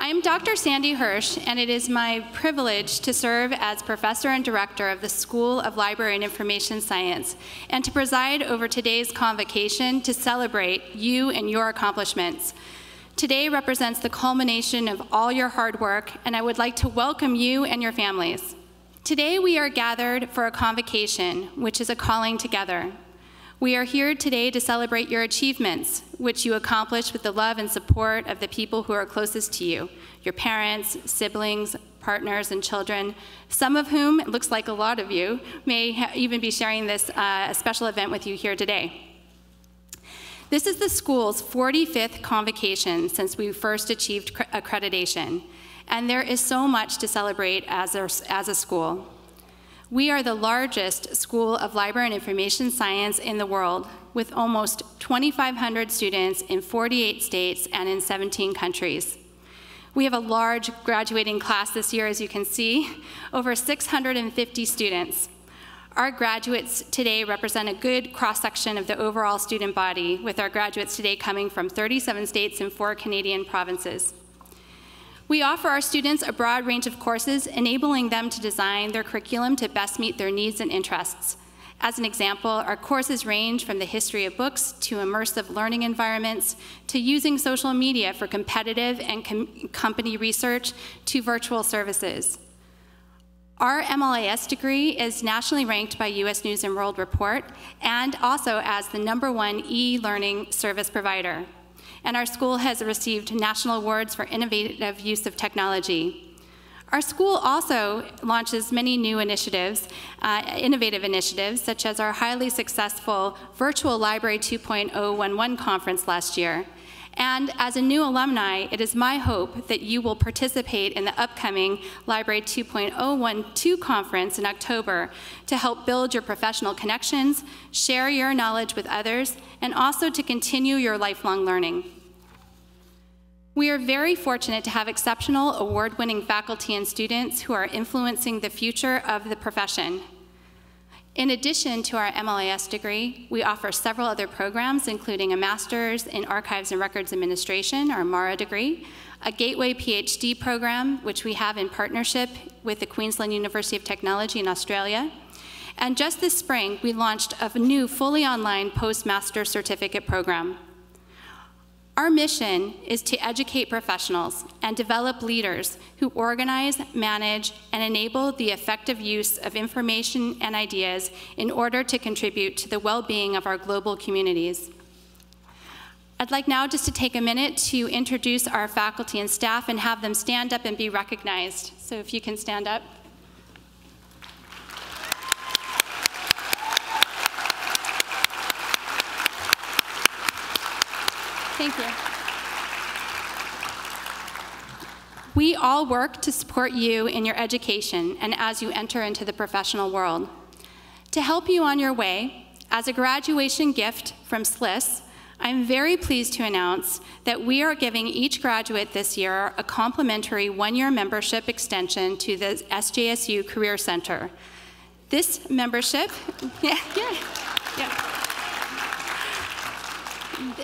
I'm Dr. Sandy Hirsch, and it is my privilege to serve as professor and director of the School of Library and Information Science, and to preside over today's convocation to celebrate you and your accomplishments. Today represents the culmination of all your hard work, and I would like to welcome you and your families. Today we are gathered for a convocation, which is a calling together. We are here today to celebrate your achievements, which you accomplished with the love and support of the people who are closest to you, your parents, siblings, partners, and children, some of whom, it looks like a lot of you, may even be sharing this special event with you here today. This is the school's 45th convocation since we first achieved accreditation, and there is so much to celebrate as a school. We are the largest school of library and information science in the world, with almost 2,500 students in 48 states and in 17 countries. We have a large graduating class this year, as you can see, over 650 students. Our graduates today represent a good cross-section of the overall student body, with our graduates today coming from 37 states and 4 Canadian provinces. We offer our students a broad range of courses, enabling them to design their curriculum to best meet their needs and interests. As an example, our courses range from the history of books to immersive learning environments, to using social media for competitive and company research, to virtual services. Our MLIS degree is nationally ranked by US News & World Report, and also as the #1 e-learning service provider. And our school has received national awards for innovative use of technology. Our school also launches many new initiatives, innovative initiatives, such as our highly successful Virtual Library 2.011 conference last year. And as a new alumni, it is my hope that you will participate in the upcoming Library 2.012 conference in October to help build your professional connections, share your knowledge with others, and also to continue your lifelong learning. We are very fortunate to have exceptional award-winning faculty and students who are influencing the future of the profession. In addition to our MLIS degree, we offer several other programs, including a Master's in Archives and Records Administration, or MARA degree, a Gateway PhD program, which we have in partnership with the Queensland University of Technology in Australia. And just this spring, we launched a new fully online postmaster certificate program. Our mission is to educate professionals and develop leaders who organize, manage, and enable the effective use of information and ideas in order to contribute to the well-being of our global communities. I'd like now just to take a minute to introduce our faculty and staff and have them stand up and be recognized. So if you can stand up. Thank you. We all work to support you in your education and as you enter into the professional world. To help you on your way, as a graduation gift from SLIS, I'm very pleased to announce that we are giving each graduate this year a complimentary one-year membership extension to the SJSU Career Center. This membership,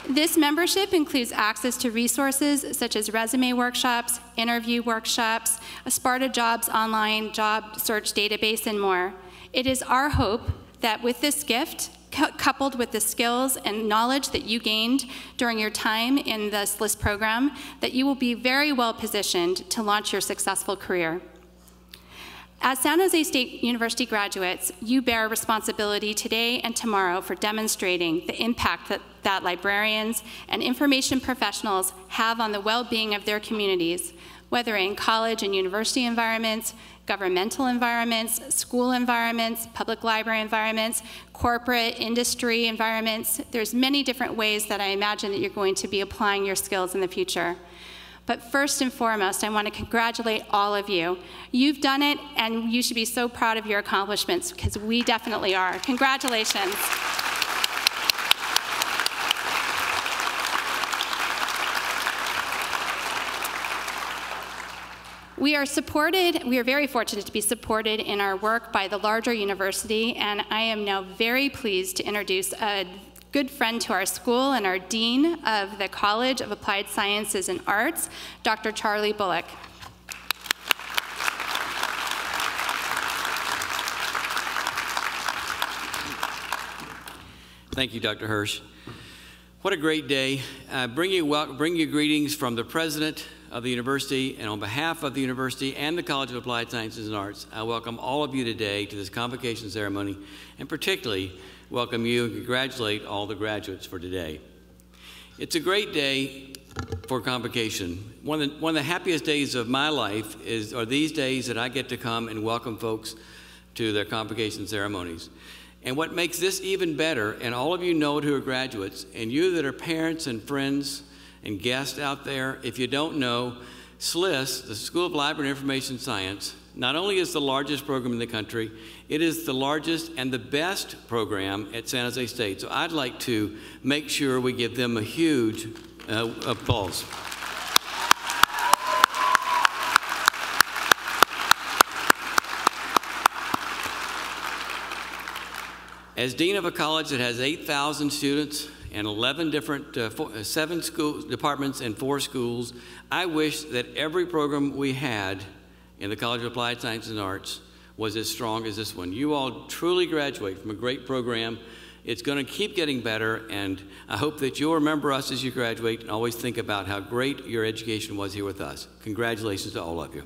This membership includes access to resources such as resume workshops, interview workshops, a Sparta Jobs online job search database, and more. It is our hope that with this gift, coupled with the skills and knowledge that you gained during your time in the SLIS program, that you will be very well positioned to launch your successful career. As San Jose State University graduates, you bear responsibility today and tomorrow for demonstrating the impact that librarians and information professionals have on the well-being of their communities, whether in college and university environments, governmental environments, school environments, public library environments, corporate industry environments. There's many different ways that I imagine that you're going to be applying your skills in the future. But first and foremost, I want to congratulate all of you. You've done it, and you should be so proud of your accomplishments, because we definitely are. Congratulations. We are very fortunate to be supported in our work by the larger university, and I am now very pleased to introduce a good friend to our school and our Dean of the College of Applied Sciences and Arts, Dr. Charlie Bullock. Thank you, Dr. Hirsch. What a great day. Bring you greetings from the President of the university, and on behalf of the university and the College of Applied Sciences and Arts, I welcome all of you today to this convocation ceremony, and particularly welcome you and congratulate all the graduates for today. It's a great day for convocation. One of the happiest days of my life are these days that I get to come and welcome folks to their convocation ceremonies. And what makes this even better, and all of you know it who are graduates, and you that are parents and friends and guests out there, if you don't know, SLIS, the School of Library and Information Science, not only is the largest program in the country, it is the largest and the best program at San Jose State. So I'd like to make sure we give them a huge applause. As dean of a college that has 8,000 students and 11 different, 7 school departments and 4 schools, I wish that every program we had in the College of Applied Sciences and Arts was as strong as this one. You all truly graduate from a great program. It's going to keep getting better, and I hope that you'll remember us as you graduate and always think about how great your education was here with us. Congratulations to all of you.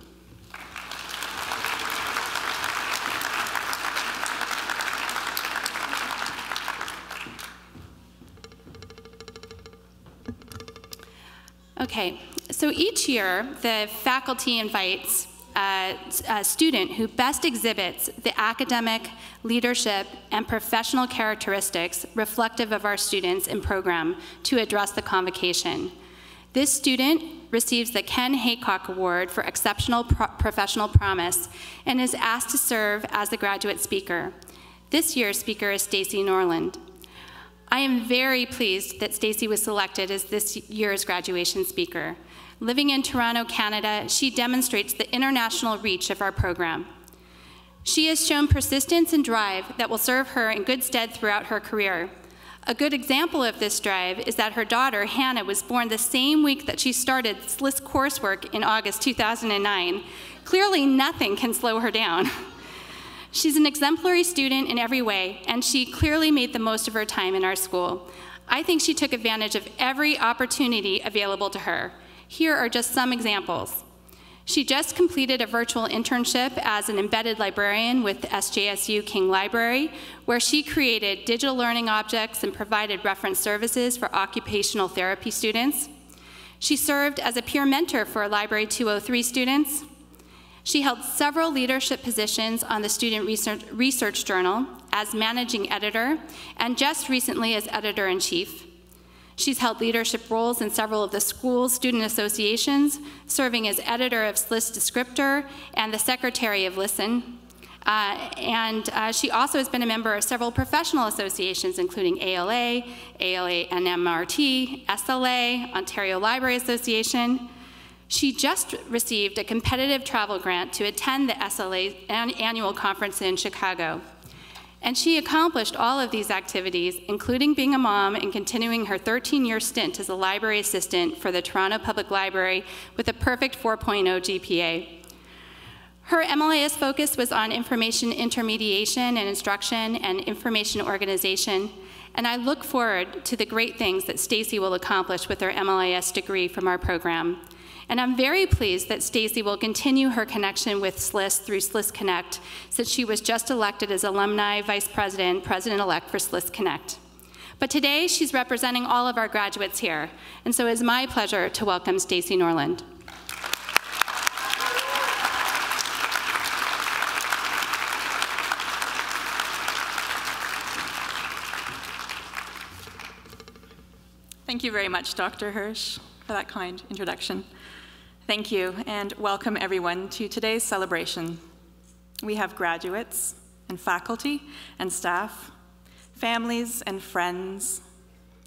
Okay, so each year the faculty invites a student who best exhibits the academic, leadership, and professional characteristics reflective of our students and program to address the convocation. This student receives the Ken Haycock Award for Exceptional Professional Promise and is asked to serve as the graduate speaker. This year's speaker is Stacy Norland. I am very pleased that Stacy was selected as this year's graduation speaker. Living in Toronto, Canada, she demonstrates the international reach of our program. She has shown persistence and drive that will serve her in good stead throughout her career. A good example of this drive is that her daughter, Hannah, was born the same week that she started SLIS coursework in August 2009. Clearly, nothing can slow her down. She's an exemplary student in every way, and she clearly made the most of her time in our school. I think she took advantage of every opportunity available to her. Here are just some examples. She just completed a virtual internship as an embedded librarian with SJSU King Library, where she created digital learning objects and provided reference services for occupational therapy students. She served as a peer mentor for Library 203 students. She held several leadership positions on the Student Research Journal as managing editor and just recently as editor-in-chief. She's held leadership roles in several of the school's student associations, serving as editor of SLIS Descriptor and the secretary of Listen. She also has been a member of several professional associations, including ALA, ALA-NMRT, SLA, Ontario Library Association. She just received a competitive travel grant to attend the SLA annual conference in Chicago. And she accomplished all of these activities, including being a mom and continuing her 13-year stint as a library assistant for the Toronto Public Library with a perfect 4.0 GPA. Her MLIS focus was on information intermediation and instruction and information organization, and I look forward to the great things that Stacy will accomplish with her MLIS degree from our program. And I'm very pleased that Stacy will continue her connection with SLIS through SLIS Connect, since she was just elected as Alumni Vice President, President-elect for SLIS Connect. But today, she's representing all of our graduates here, and so it's my pleasure to welcome Stacy Norland. Thank you very much, Dr. Hirsch, for that kind introduction. Thank you, and welcome everyone to today's celebration. We have graduates and faculty and staff, families and friends,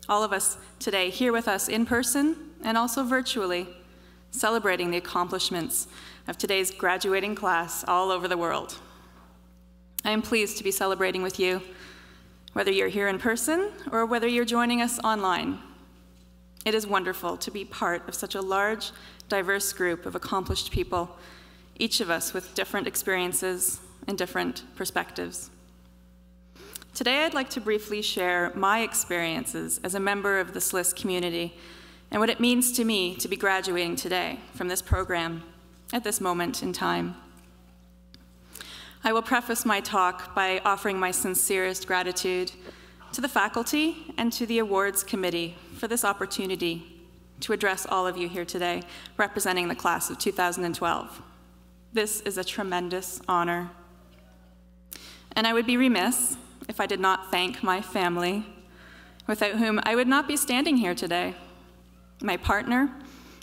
all of us today here with us in person and also virtually, celebrating the accomplishments of today's graduating class all over the world. I am pleased to be celebrating with you, Whether you're here in person or whether you're joining us online, it is wonderful to be part of such a large, diverse group of accomplished people, each of us with different experiences and different perspectives. Today, I'd like to briefly share my experiences as a member of the SLIS community and what it means to me to be graduating today from this program at this moment in time. I will preface my talk by offering my sincerest gratitude to the faculty and to the awards committee for this opportunity to address all of you here today, representing the class of 2012. This is a tremendous honor. And I would be remiss if I did not thank my family, without whom I would not be standing here today. My partner,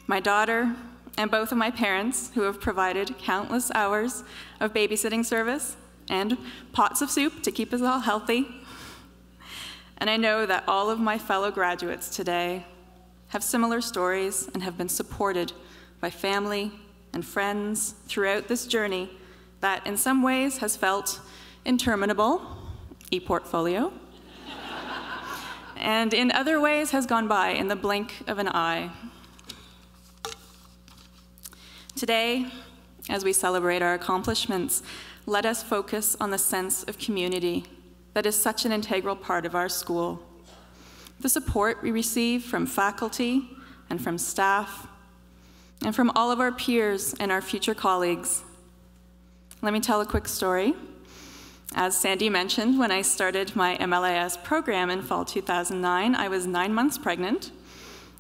my daughter, and both of my parents, who have provided countless hours of babysitting service and pots of soup to keep us all healthy. And I know that all of my fellow graduates today have similar stories and have been supported by family and friends throughout this journey that in some ways has felt interminable, ePortfolio, and in other ways has gone by in the blink of an eye. Today, as we celebrate our accomplishments, let us focus on the sense of community that is such an integral part of our school. The support we receive from faculty and from staff and from all of our peers and our future colleagues. Let me tell a quick story. As Sandy mentioned, when I started my MLIS program in fall 2009, I was 9 months pregnant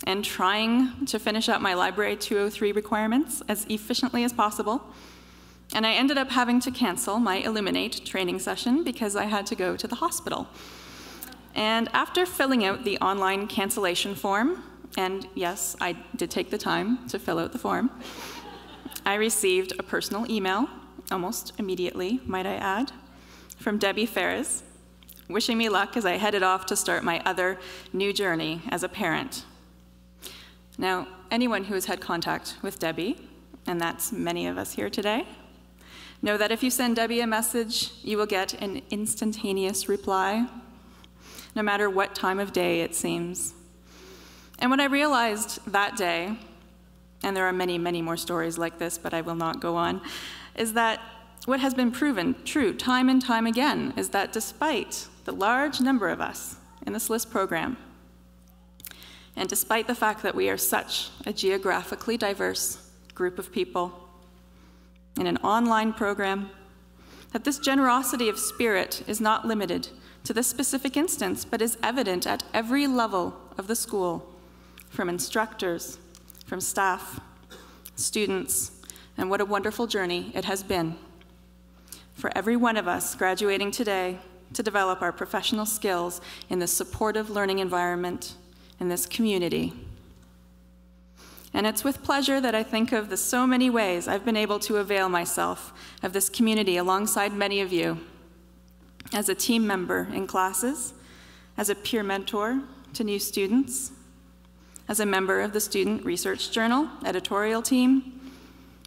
and trying to finish up my Library 203 requirements as efficiently as possible. And I ended up having to cancel my Illuminate training session because I had to go to the hospital. And after filling out the online cancellation form, and yes, I did take the time to fill out the form, I received a personal email, almost immediately, might I add, from Debbie Ferris, wishing me luck as I headed off to start my other new journey as a parent. Now, anyone who has had contact with Debbie, and that's many of us here today, know that if you send Debbie a message, you will get an instantaneous reply, no matter what time of day it seems. And what I realized that day, and there are many, many more stories like this, but I will not go on, is that what has been proven true time and time again is that despite the large number of us in the SLIS program, and despite the fact that we are such a geographically diverse group of people in an online program, that this generosity of spirit is not limited to this specific instance, but is evident at every level of the school, from instructors, from staff, students, and what a wonderful journey it has been for every one of us graduating today to develop our professional skills in this supportive learning environment in this community. And it's with pleasure that I think of the so many ways I've been able to avail myself of this community alongside many of you, as a team member in classes, as a peer mentor to new students, as a member of the Student Research Journal editorial team,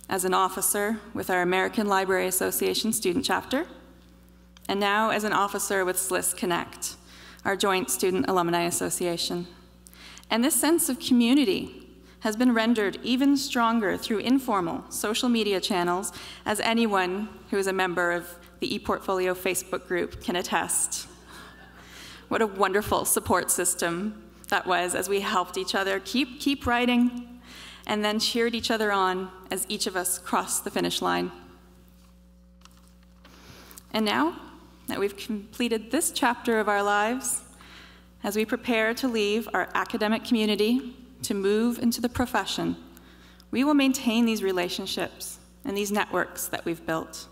as an officer with our American Library Association student chapter, and now as an officer with SLIS Connect, our joint student alumni association. And this sense of community has been rendered even stronger through informal social media channels, as anyone who is a member of the ePortfolio Facebook group can attest. What a wonderful support system that was as we helped each other keep writing, and then cheered each other on as each of us crossed the finish line. And now that we've completed this chapter of our lives, as we prepare to leave our academic community to move into the profession, we will maintain these relationships and these networks that we've built.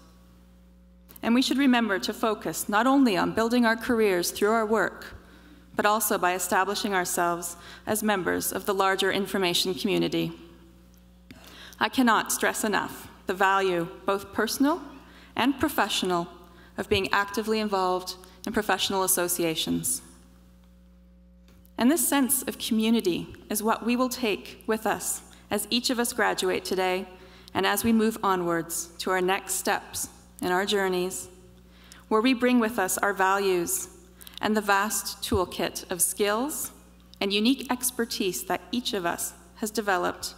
And we should remember to focus not only on building our careers through our work, but also by establishing ourselves as members of the larger information community. I cannot stress enough the value, both personal and professional, of being actively involved in professional associations. And this sense of community is what we will take with us as each of us graduate today and as we move onwards to our next steps in our journeys, where we bring with us our values, and the vast toolkit of skills and unique expertise that each of us has developed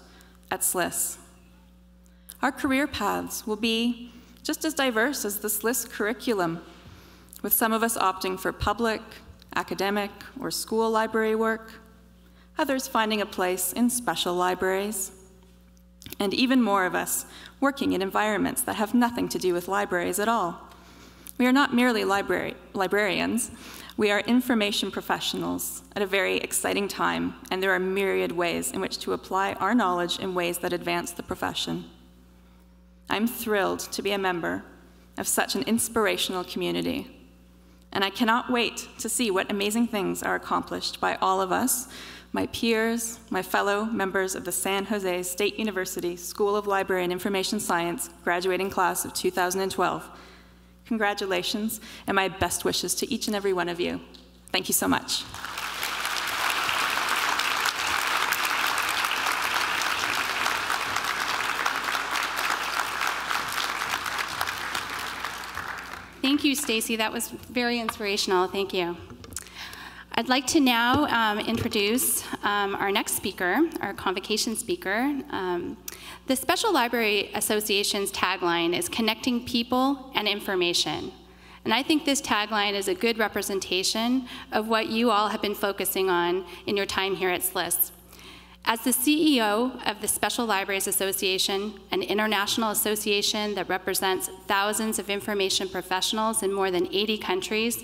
at SLIS. Our career paths will be just as diverse as the SLIS curriculum, with some of us opting for public, academic, or school library work, others finding a place in special libraries, and even more of us working in environments that have nothing to do with libraries at all. We are not merely librarians, we are information professionals at a very exciting time, and there are myriad ways in which to apply our knowledge in ways that advance the profession. I'm thrilled to be a member of such an inspirational community, and I cannot wait to see what amazing things are accomplished by all of us, my peers, my fellow members of the San Jose State University School of Library and Information Science graduating class of 2012. Congratulations, and my best wishes to each and every one of you. Thank you so much. Thank you, Stacy. That was very inspirational. Thank you. I'd like to now introduce our next speaker, our convocation speaker. The Special Library Association's tagline is connecting people and information. And I think this tagline is a good representation of what you all have been focusing on in your time here at SLIS. As the CEO of the Special Libraries Association, an international association that represents thousands of information professionals in more than 80 countries,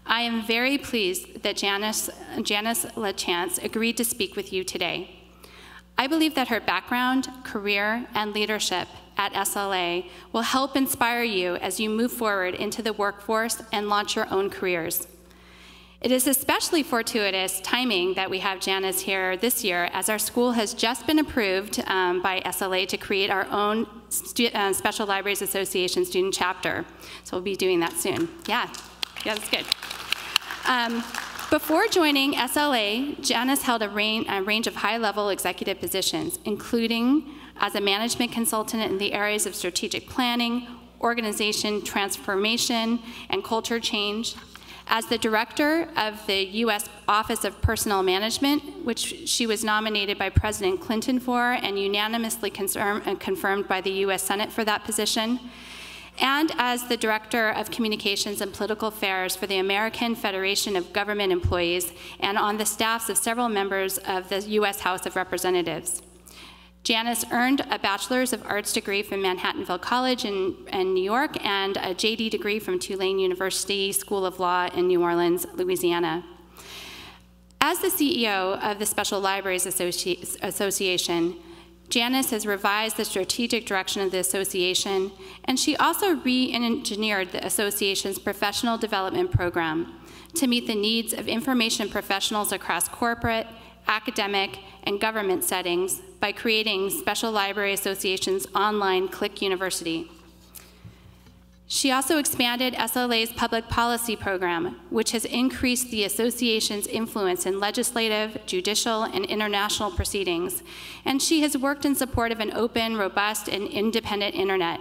I am very pleased that Janice LaChance agreed to speak with you today. I believe that her background, career, and leadership at SLA will help inspire you as you move forward into the workforce and launch your own careers. It is especially fortuitous timing that we have Janice here this year, as our school has just been approved by SLA to create our own Special Libraries Association student chapter. So we'll be doing that soon. Yeah, that's good. Before joining SLA, Janice held a range of high-level executive positions, including as a management consultant in the areas of strategic planning, organization transformation, and culture change, as the director of the U.S. Office of Personnel Management, which she was nominated by President Clinton for and unanimously confirmed by the U.S. Senate for that position, and as the Director of Communications and Political Affairs for the American Federation of Government Employees and on the staffs of several members of the U.S. House of Representatives. Janice earned a Bachelor's of Arts degree from Manhattanville College in New York and a JD degree from Tulane University School of Law in New Orleans, Louisiana. As the CEO of the Special Libraries Association, Janice has revised the strategic direction of the association, and she also re-engineered the association's professional development program to meet the needs of information professionals across corporate, academic, and government settings by creating Special Library Association's online Click University. She also expanded SLA's public policy program, which has increased the association's influence in legislative, judicial, and international proceedings, and she has worked in support of an open, robust, and independent internet.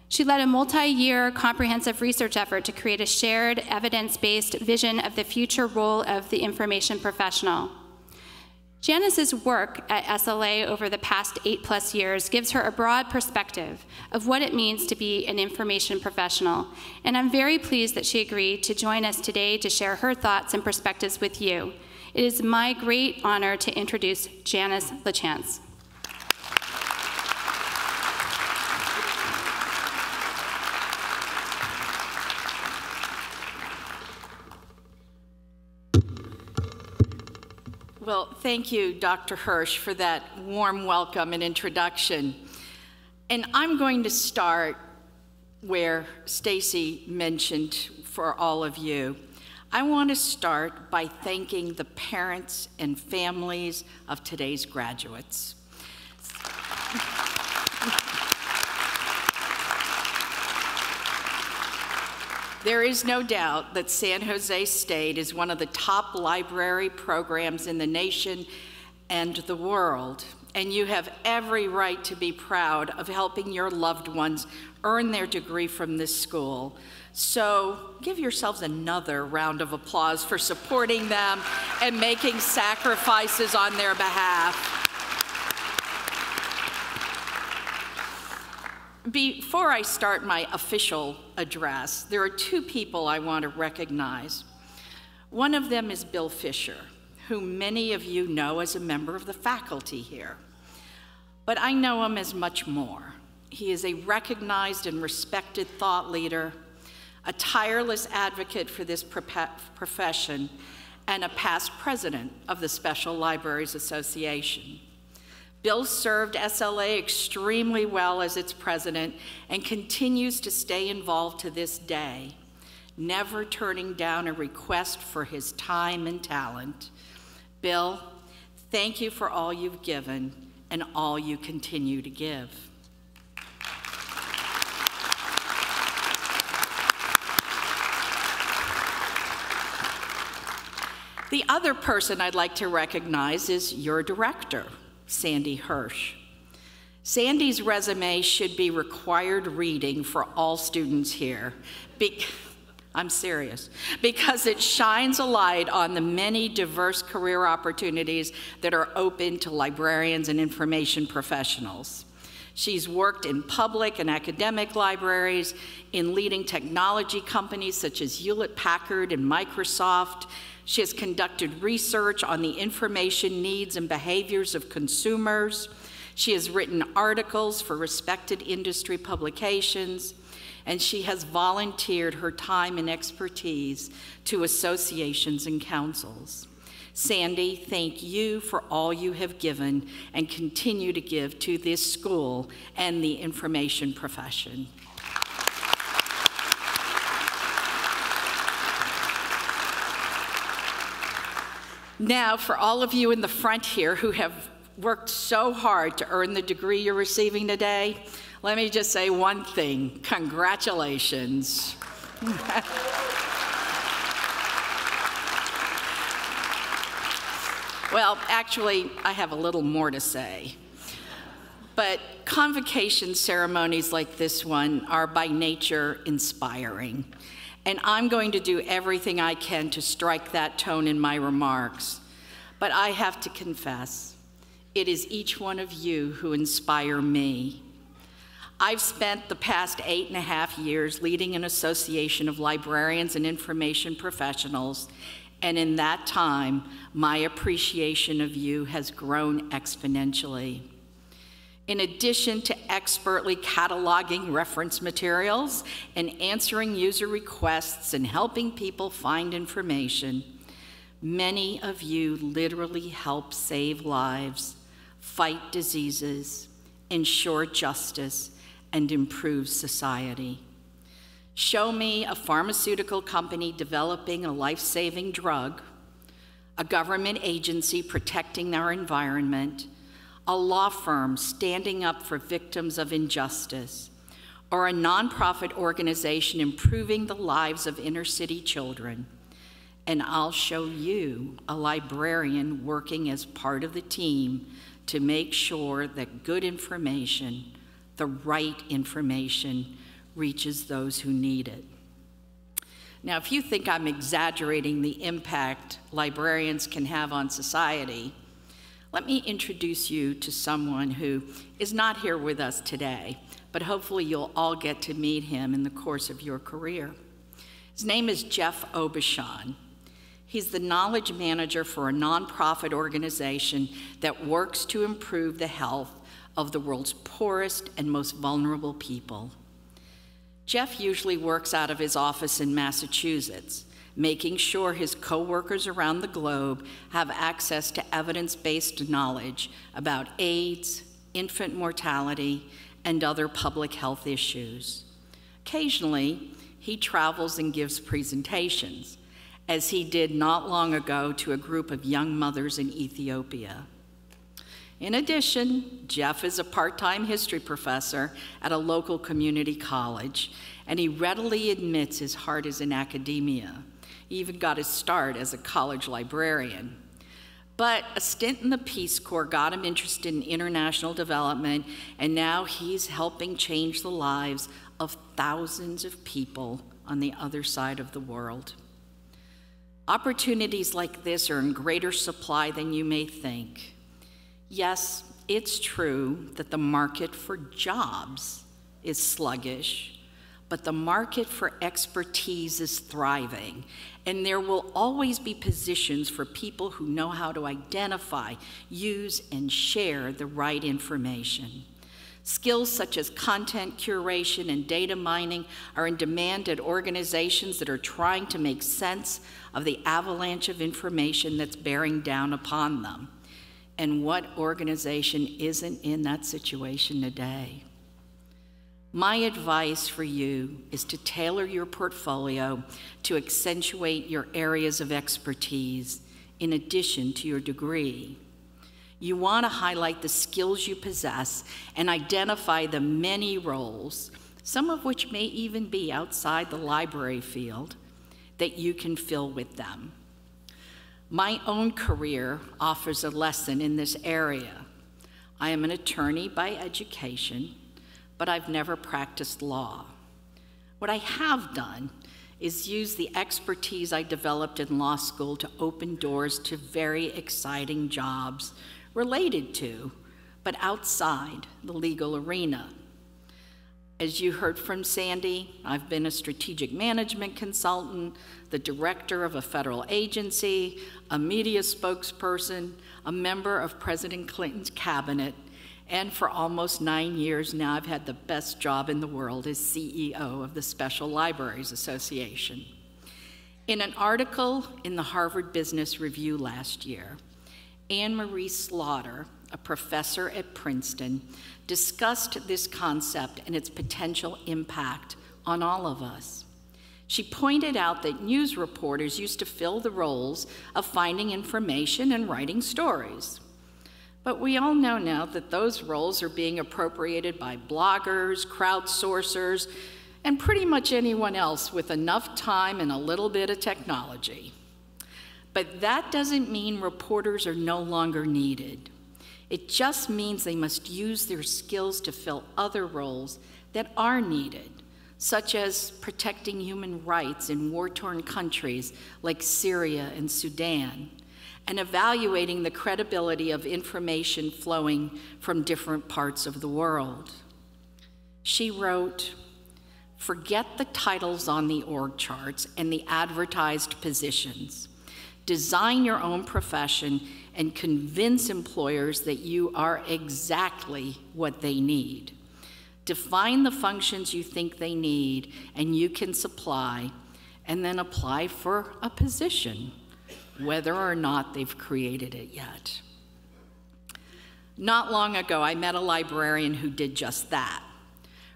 She led a multi-year comprehensive research effort to create a shared, evidence-based vision of the future role of the information professional. Janice's work at SLA over the past 8+ years gives her a broad perspective of what it means to be an information professional, and I'm very pleased that she agreed to join us today to share her thoughts and perspectives with you. It is my great honor to introduce Janice LaChance. Well, thank you, Dr. Hirsch, for that warm welcome and introduction. And I'm going to start where Stacy mentioned for all of you. I want to start by thanking the parents and families of today's graduates. There is no doubt that San Jose State is one of the top library programs in the nation and the world, and you have every right to be proud of helping your loved ones earn their degree from this school. So give yourselves another round of applause for supporting them and making sacrifices on their behalf. Before I start my official address, there are two people I want to recognize. One of them is Bill Fisher, who many of you know as a member of the faculty here. But I know him as much more. He is a recognized and respected thought leader, a tireless advocate for this profession, and a past president of the Special Libraries Association. Bill served SLA extremely well as its president and continues to stay involved to this day, never turning down a request for his time and talent. Bill, thank you for all you've given and all you continue to give. The other person I'd like to recognize is your director, Sandy Hirsch. Sandy's resume should be required reading for all students here. I'm serious, because it shines a light on the many diverse career opportunities that are open to librarians and information professionals. She's worked in public and academic libraries, in leading technology companies such as Hewlett-Packard and Microsoft. She has conducted research on the information needs and behaviors of consumers. She has written articles for respected industry publications, and she has volunteered her time and expertise to associations and councils. Sandy, thank you for all you have given and continue to give to this school and the information profession. Now, for all of you in the front here who have worked so hard to earn the degree you're receiving today, let me just say one thing: congratulations. Well, actually, I have a little more to say. But convocation ceremonies like this one are by nature inspiring. And I'm going to do everything I can to strike that tone in my remarks. But I have to confess, it is each one of you who inspire me. I've spent the past 8.5 years leading an association of librarians and information professionals, and in that time, my appreciation of you has grown exponentially. In addition to expertly cataloging reference materials and answering user requests and helping people find information, many of you literally help save lives, fight diseases, ensure justice, and improve society. Show me a pharmaceutical company developing a life-saving drug, a government agency protecting our environment, a law firm standing up for victims of injustice, or a nonprofit organization improving the lives of inner-city children, and I'll show you a librarian working as part of the team to make sure that good information, the right information, reaches those who need it. Now, if you think I'm exaggerating the impact librarians can have on society, let me introduce you to someone who is not here with us today, but hopefully you'll all get to meet him in the course of your career. His name is Jeff Aubuchon. He's the knowledge manager for a nonprofit organization that works to improve the health of the world's poorest and most vulnerable people. Jeff usually works out of his office in Massachusetts, making sure his coworkers around the globe have access to evidence-based knowledge about AIDS, infant mortality, and other public health issues. Occasionally, he travels and gives presentations, as he did not long ago to a group of young mothers in Ethiopia. In addition, Jeff is a part-time history professor at a local community college, and he readily admits his heart is in academia. He even got his start as a college librarian. But a stint in the Peace Corps got him interested in international development, and now he's helping change the lives of thousands of people on the other side of the world. Opportunities like this are in greater supply than you may think. Yes, it's true that the market for jobs is sluggish, but the market for expertise is thriving, and there will always be positions for people who know how to identify, use, and share the right information. Skills such as content curation and data mining are in demand at organizations that are trying to make sense of the avalanche of information that's bearing down upon them. And what organization isn't in that situation today? My advice for you is to tailor your portfolio to accentuate your areas of expertise in addition to your degree. You want to highlight the skills you possess and identify the many roles, some of which may even be outside the library field, that you can fill with them. My own career offers a lesson in this area. I am an attorney by education, but I've never practiced law. What I have done is use the expertise I developed in law school to open doors to very exciting jobs related to, but outside the legal arena. As you heard from Sandy, I've been a strategic management consultant, the director of a federal agency, a media spokesperson, a member of President Clinton's cabinet, and for almost 9 years now, I've had the best job in the world as CEO of the Special Libraries Association. In an article in the Harvard Business Review last year, Anne Marie Slaughter, a professor at Princeton, discussed this concept and its potential impact on all of us. She pointed out that news reporters used to fill the roles of finding information and writing stories. But we all know now that those roles are being appropriated by bloggers, crowdsourcers, and pretty much anyone else with enough time and a little bit of technology. But that doesn't mean reporters are no longer needed. It just means they must use their skills to fill other roles that are needed, such as protecting human rights in war-torn countries like Syria and Sudan, and evaluating the credibility of information flowing from different parts of the world. She wrote, "Forget the titles on the org charts and the advertised positions. Design your own profession and convince employers that you are exactly what they need. Define the functions you think they need and you can supply, and then apply for a position, whether or not they've created it yet." Not long ago, I met a librarian who did just that.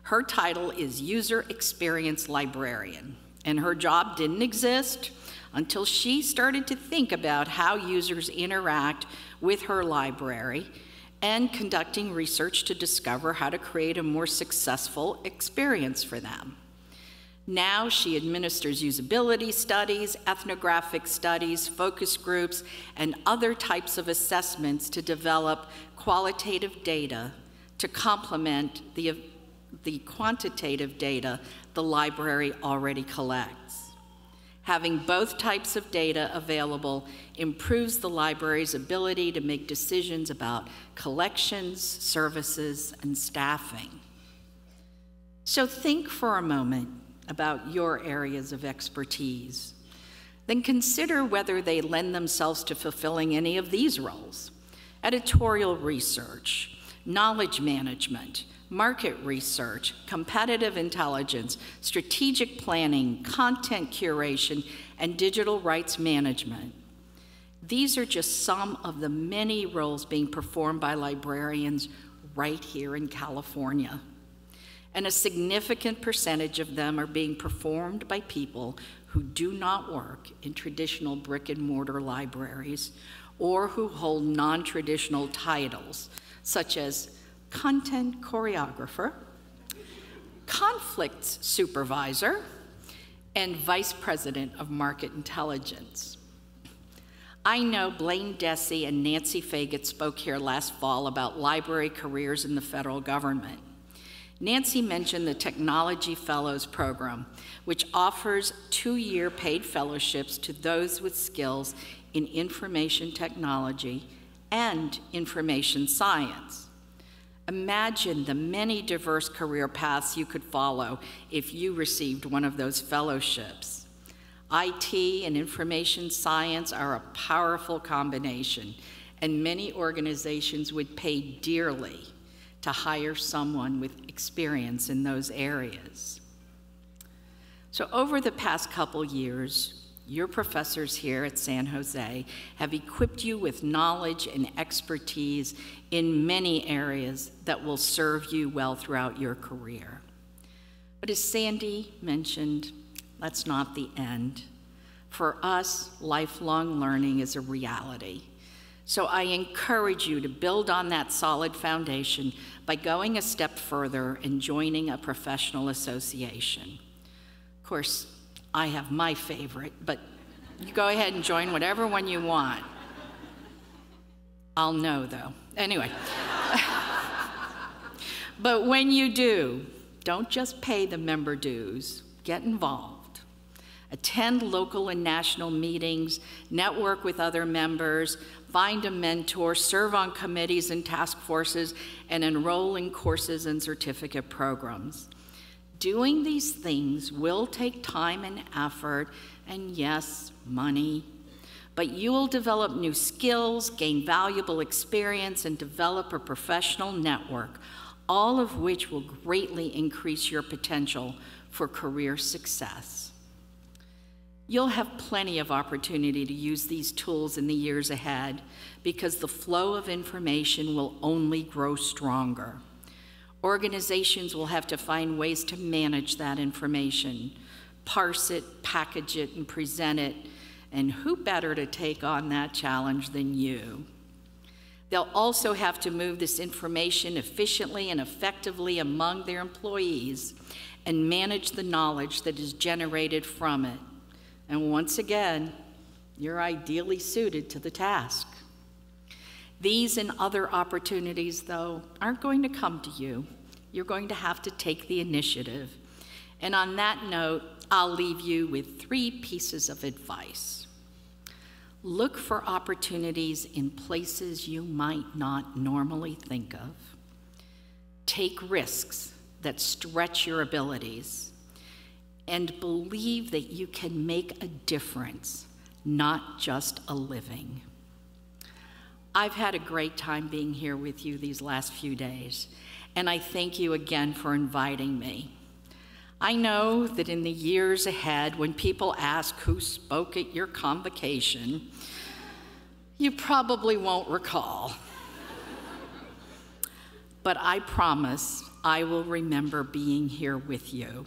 Her title is User Experience Librarian, and her job didn't exist until she started to think about how users interact with her library and conducting research to discover how to create a more successful experience for them. Now she administers usability studies, ethnographic studies, focus groups, and other types of assessments to develop qualitative data to complement the quantitative data the library already collects. Having both types of data available improves the library's ability to make decisions about collections, services, and staffing. So think for a moment about your areas of expertise. Then consider whether they lend themselves to fulfilling any of these roles: editorial research, knowledge management, market research, competitive intelligence, strategic planning, content curation, and digital rights management. These are just some of the many roles being performed by librarians right here in California. And a significant percentage of them are being performed by people who do not work in traditional brick-and-mortar libraries or who hold non-traditional titles, such as content choreographer, conflicts supervisor, and vice president of market intelligence. I know Blaine Dessy and Nancy Faget spoke here last fall about library careers in the federal government. Nancy mentioned the Technology Fellows Program, which offers 2-year paid fellowships to those with skills in information technology and information science. Imagine the many diverse career paths you could follow if you received one of those fellowships. IT and information science are a powerful combination, and many organizations would pay dearly to hire someone with experience in those areas. So over the past couple years, your professors here at San Jose have equipped you with knowledge and expertise in many areas that will serve you well throughout your career. But as Sandy mentioned, that's not the end. For us, lifelong learning is a reality. So I encourage you to build on that solid foundation by going a step further and joining a professional association. Of course, I have my favorite, but you go ahead and join whatever one you want. I'll know, though. Anyway. But when you do, don't just pay the member dues. Get involved. Attend local and national meetings, network with other members, find a mentor, serve on committees and task forces, and enroll in courses and certificate programs. Doing these things will take time and effort, and yes, money, but you will develop new skills, gain valuable experience, and develop a professional network, all of which will greatly increase your potential for career success. You'll have plenty of opportunity to use these tools in the years ahead because the flow of information will only grow stronger. Organizations will have to find ways to manage that information, parse it, package it, and present it, and who better to take on that challenge than you? They'll also have to move this information efficiently and effectively among their employees and manage the knowledge that is generated from it. And once again, you're ideally suited to the task. These and other opportunities, though, aren't going to come to you. You're going to have to take the initiative. And on that note, I'll leave you with 3 pieces of advice. Look for opportunities in places you might not normally think of. Take risks that stretch your abilities. And believe that you can make a difference, not just a living. I've had a great time being here with you these last few days, and I thank you again for inviting me. I know that in the years ahead, when people ask who spoke at your convocation, you probably won't recall. But I promise I will remember being here with you.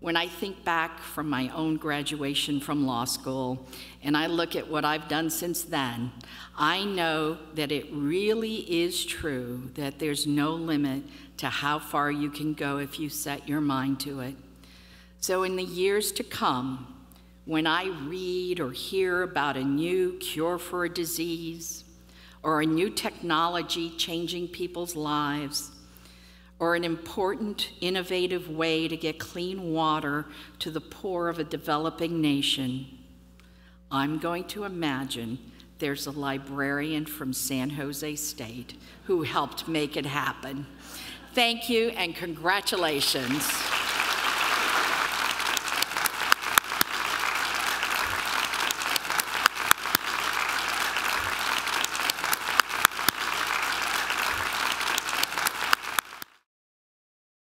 When I think back from my own graduation from law school, and I look at what I've done since then, I know that it really is true that there's no limit to how far you can go if you set your mind to it. So in the years to come, when I read or hear about a new cure for a disease, or a new technology changing people's lives, or an important, innovative way to get clean water to the poor of a developing nation, I'm going to imagine there's a librarian from San Jose State who helped make it happen. Thank you and congratulations.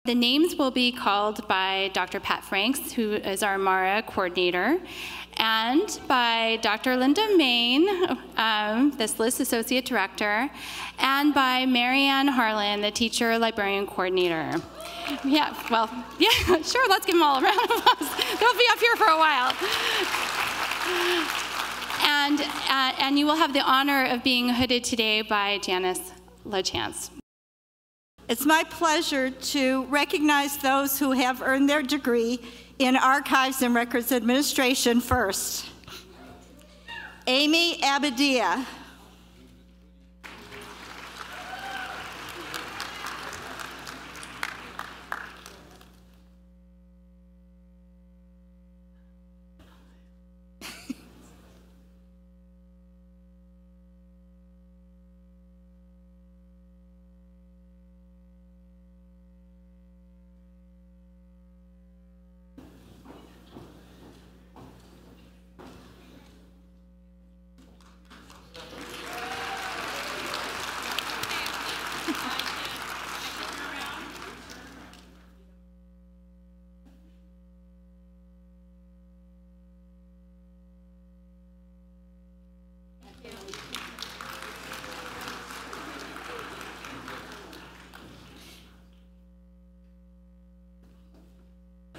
The names will be called by Dr. Pat Franks, who is our MARA coordinator, and by Dr. Linda Main, the LIST Associate Director, and by Marianne Harlan, the Teacher Librarian Coordinator. Yeah, well, yeah, sure, let's give them all a round of applause. They'll be up here for a while. And you will have the honor of being hooded today by Janice LaChance. It's my pleasure to recognize those who have earned their degree in Archives and Records Administration first. Amy Abadia.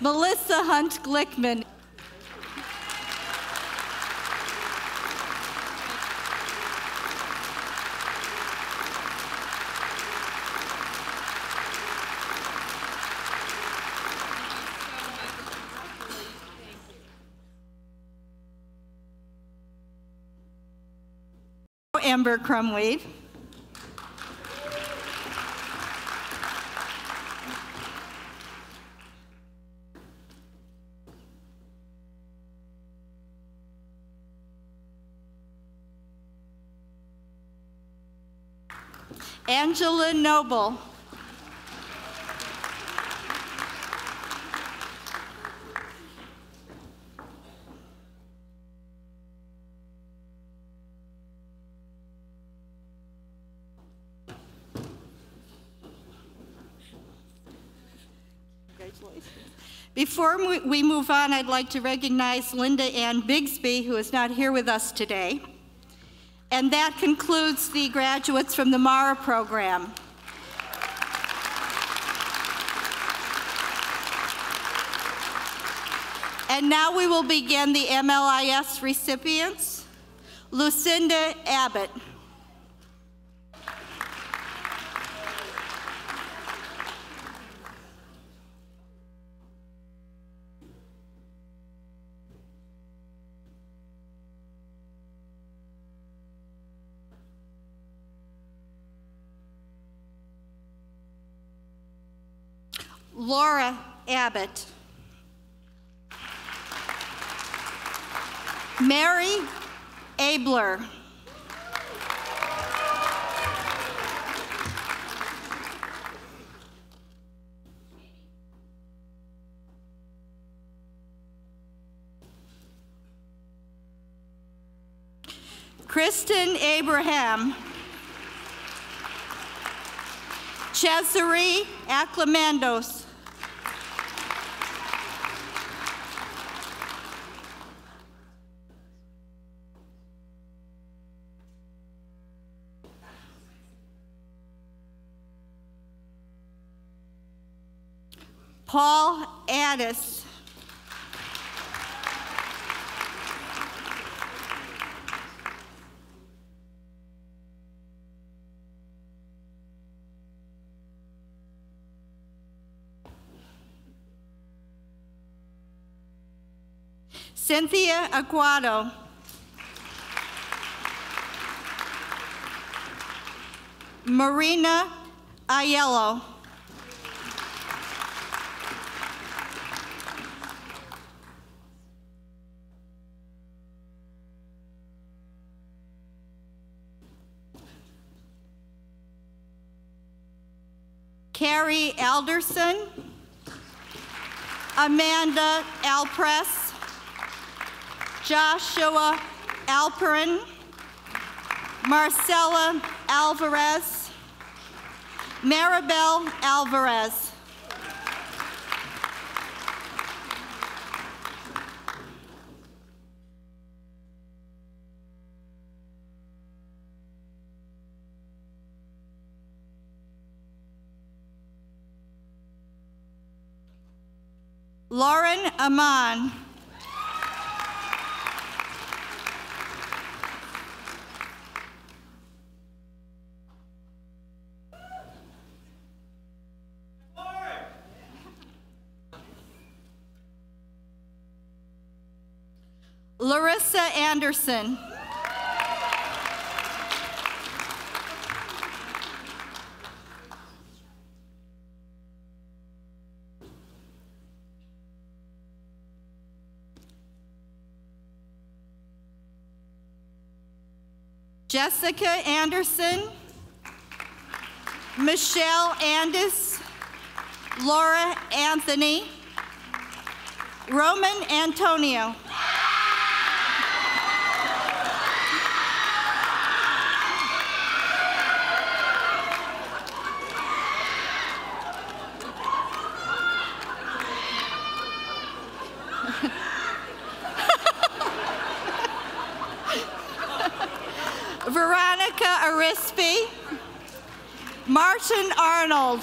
Melissa Hunt Glickman. Amber Crumweed. Angela Noble. Congratulations. Before we move on, I'd like to recognize Linda Ann Bigsby, who is not here with us today. And that concludes the graduates from the MARA program. And now we will begin the MLIS recipients. Lucinda Abbott. Laura Abbott. Mary Abler. Kristen Abraham. Cesare Acclamandos. Paul Addis. Cynthia Aguado. Marina Aiello. Carrie Alderson. Amanda Alpress. Joshua Alperin. Marcella Alvarez. Maribel Alvarez. Lauren Aman. Larissa Anderson. Jessica Anderson, Michelle Andis, Laura Anthony, Roman Antonio. Veronica Arispe, Martin Arnold,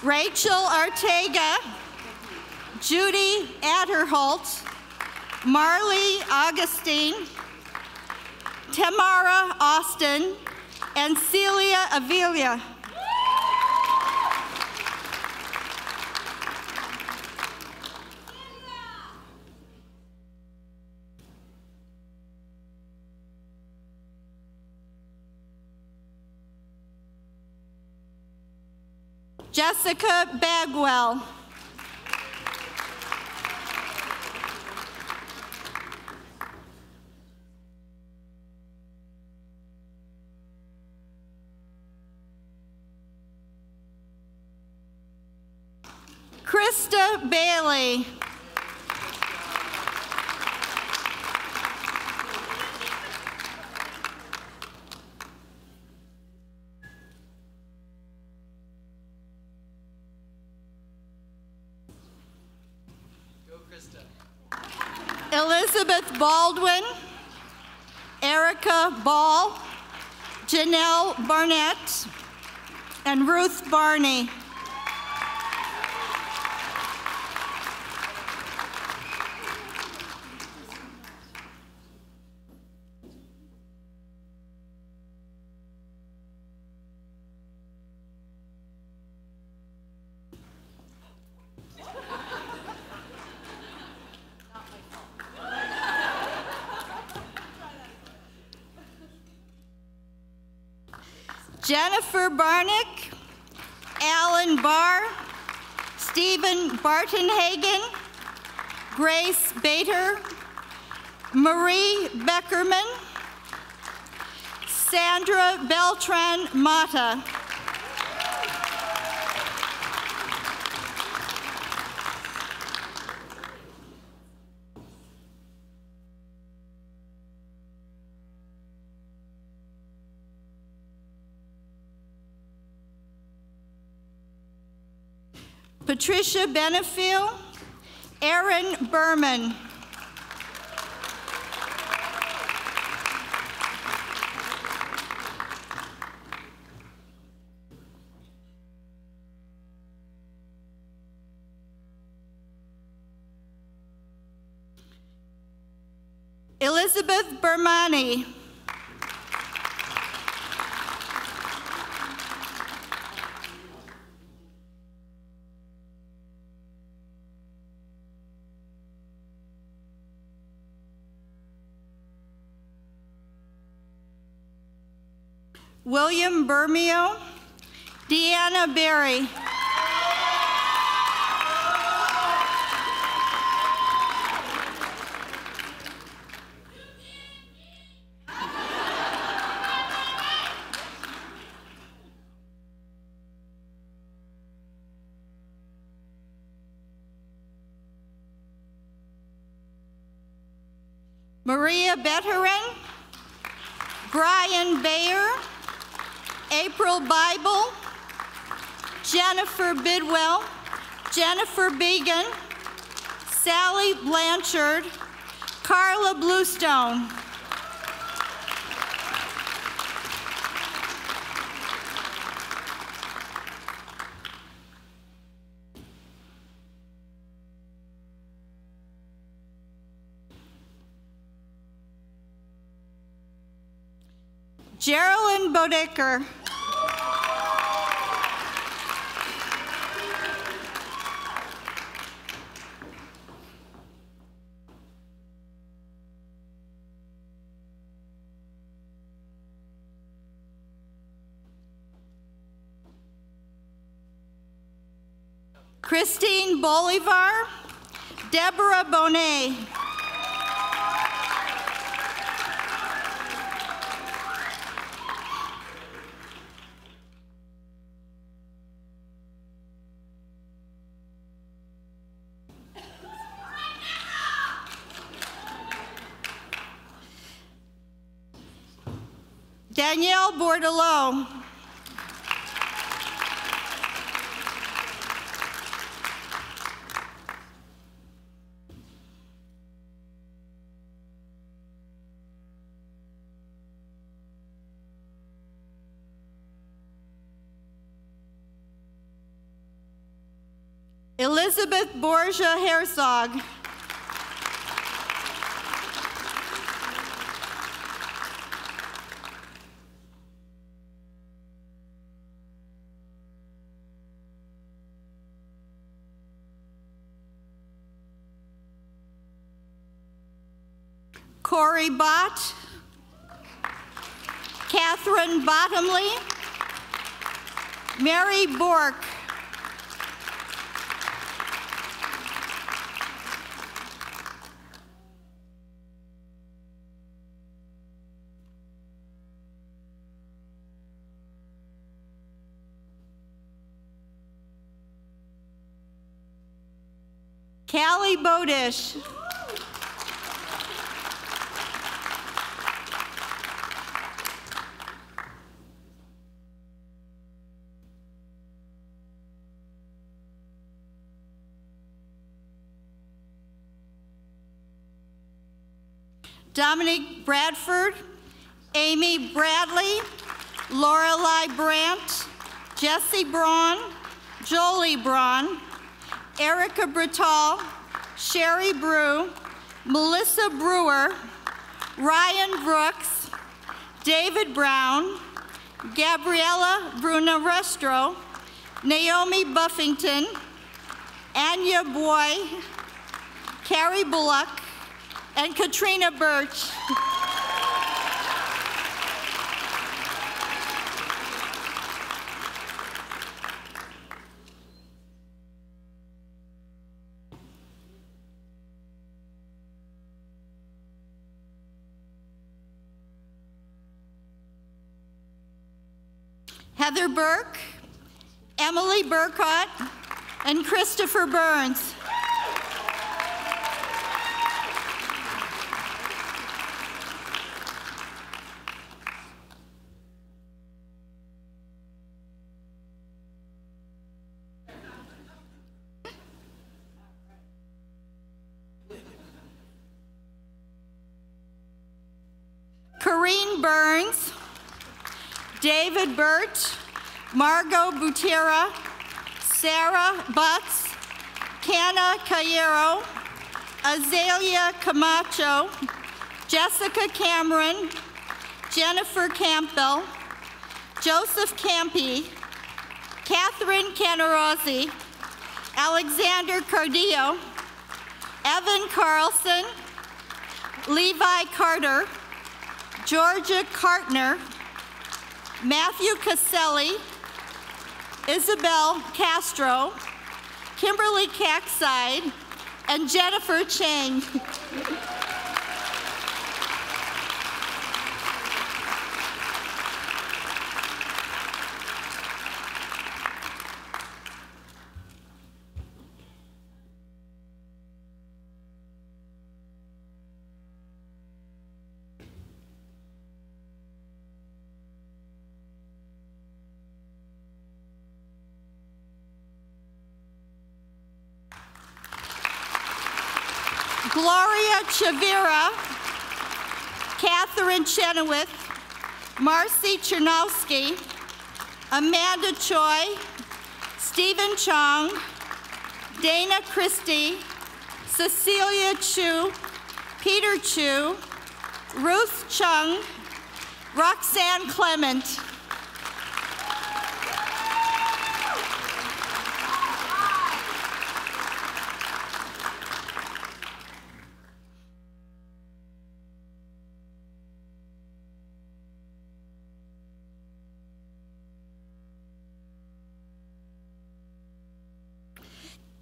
Rachel Ortega, Judy Adderholt, Marley Augustine, Tamara Austin, and Celia Avila. Jessica Bagwell. Krista Bailey. Elizabeth Baldwin, Erica Ball, Janelle Barnett, and Ruth Barney. Jennifer Barnick, Alan Barr, Stephen Bartenhagen, Grace Bader, Marie Beckerman, Sandra Beltran Mata. Patricia Benefiel, Aaron Berman. Elizabeth Bermani. William Bermeo, Deanna Berry. Maria Betterin, Brian Bayer, April Bible, Jennifer Bidwell, Jennifer Began, Sally Blanchard, Carla Bluestone. Geraldine Bodecker. Christine Bolivar, Deborah Bonet. Danielle Bordelot. Elizabeth Borgia Herzog. Corey Bott, Catherine Bottomley, Mary Bork, Callie Bodish, Dominique Bradford, Amy Bradley, Lorelei Brandt, Jessie Braun, Jolie Braun, Erica Brittal, Sherry Brew, Melissa Brewer, Ryan Brooks, David Brown, Gabriella Bruna Restro, Naomi Buffington, Anya Boy, Carrie Bullock, and Katrina Birch. Heather Burke, Emily Burkott, and Christopher Burns. Corrine Burns, David Burt, Margot Butera, Sarah Butts, Canna Cayero, Azalea Camacho, Jessica Cameron, Jennifer Campbell, Joseph Campy, Catherine Canarozzi, Alexander Cardillo, Evan Carlson, Levi Carter, Georgia Cartner, Matthew Caselli, Isabel Castro, Kimberly Cackside, and Jennifer Chang. Gloria Chavira, Catherine Chenoweth, Marcy Chernowski, Amanda Choi, Stephen Chong, Dana Christie, Cecilia Chu, Peter Chu, Ruth Chung, Roxanne Clement.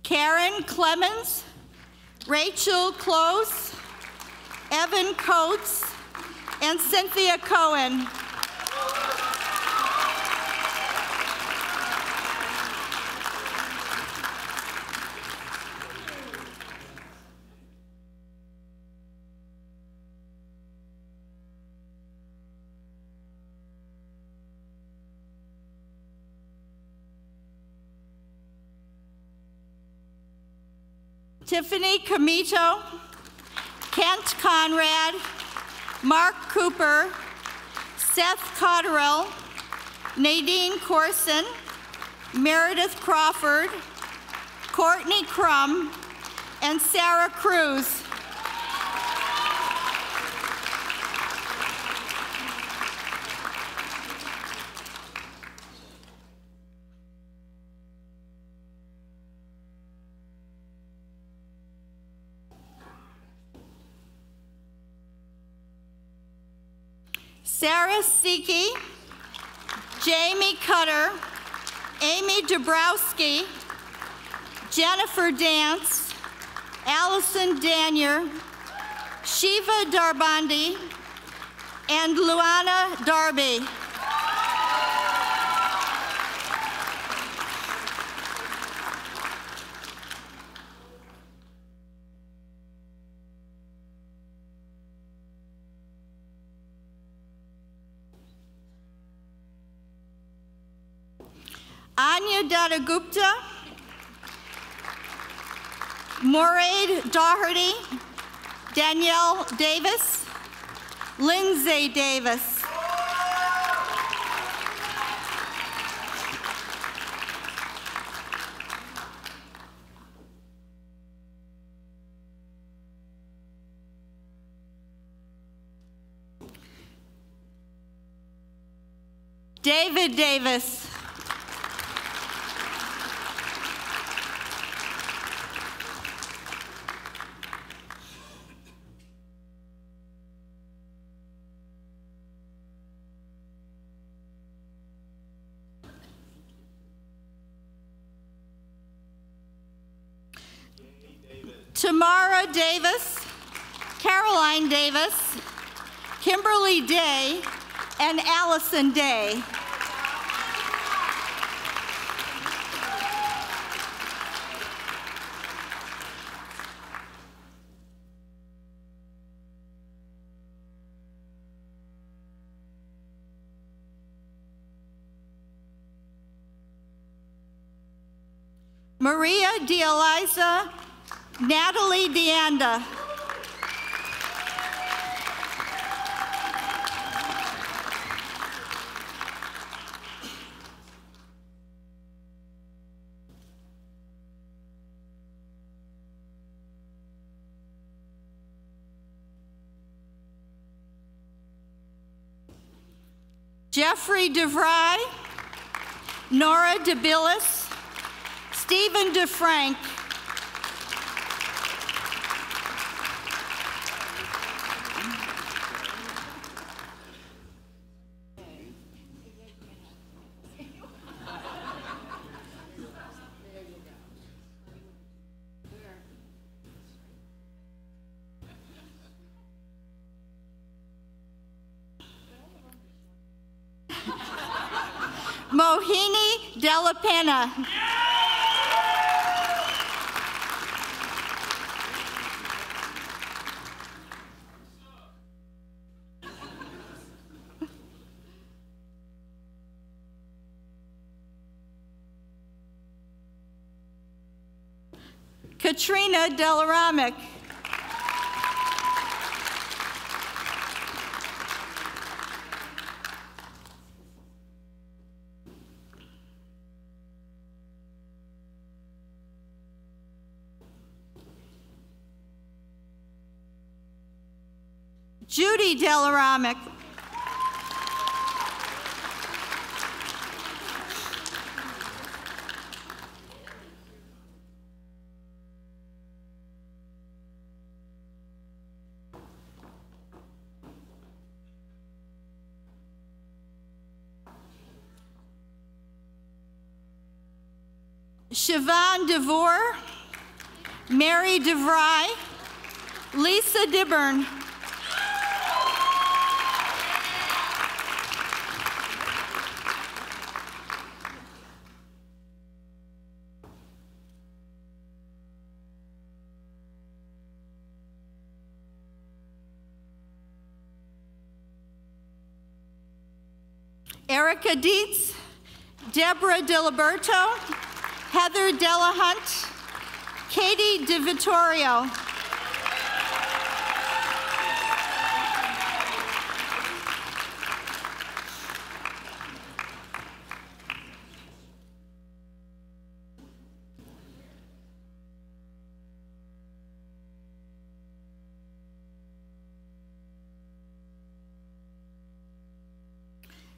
Karen Clemens, Rachel Close, Evan Coates, and Cynthia Cohen. Tiffany Comito, Kent Conrad, Mark Cooper, Seth Cotterill, Nadine Corson, Meredith Crawford, Courtney Crum, and Sarah Cruz. Sarah Siki, Jamie Cutter, Amy Dabrowski, Jennifer Dance, Allison Danier, Shiva Darbandi, and Luana Darby. Anya Dattagupta, Moraid Doherty, Danielle Davis, Lindsay Davis. David Davis. Tamara Davis, Caroline Davis, Kimberly Day, and Allison Day. Maria DeEliza, Natalie DeAnda. Jeffrey DeVry, Nora DeBillis, Stephen DeFrank. Mohini Della Pena. Katrina Delaramic. Judy Delaramic. Siobhan DeVore. Mary DeVry, Lisa Dibburn, Erica Dietz, Deborah DiLiberto, Heather Delahunt, Katie DiVittorio,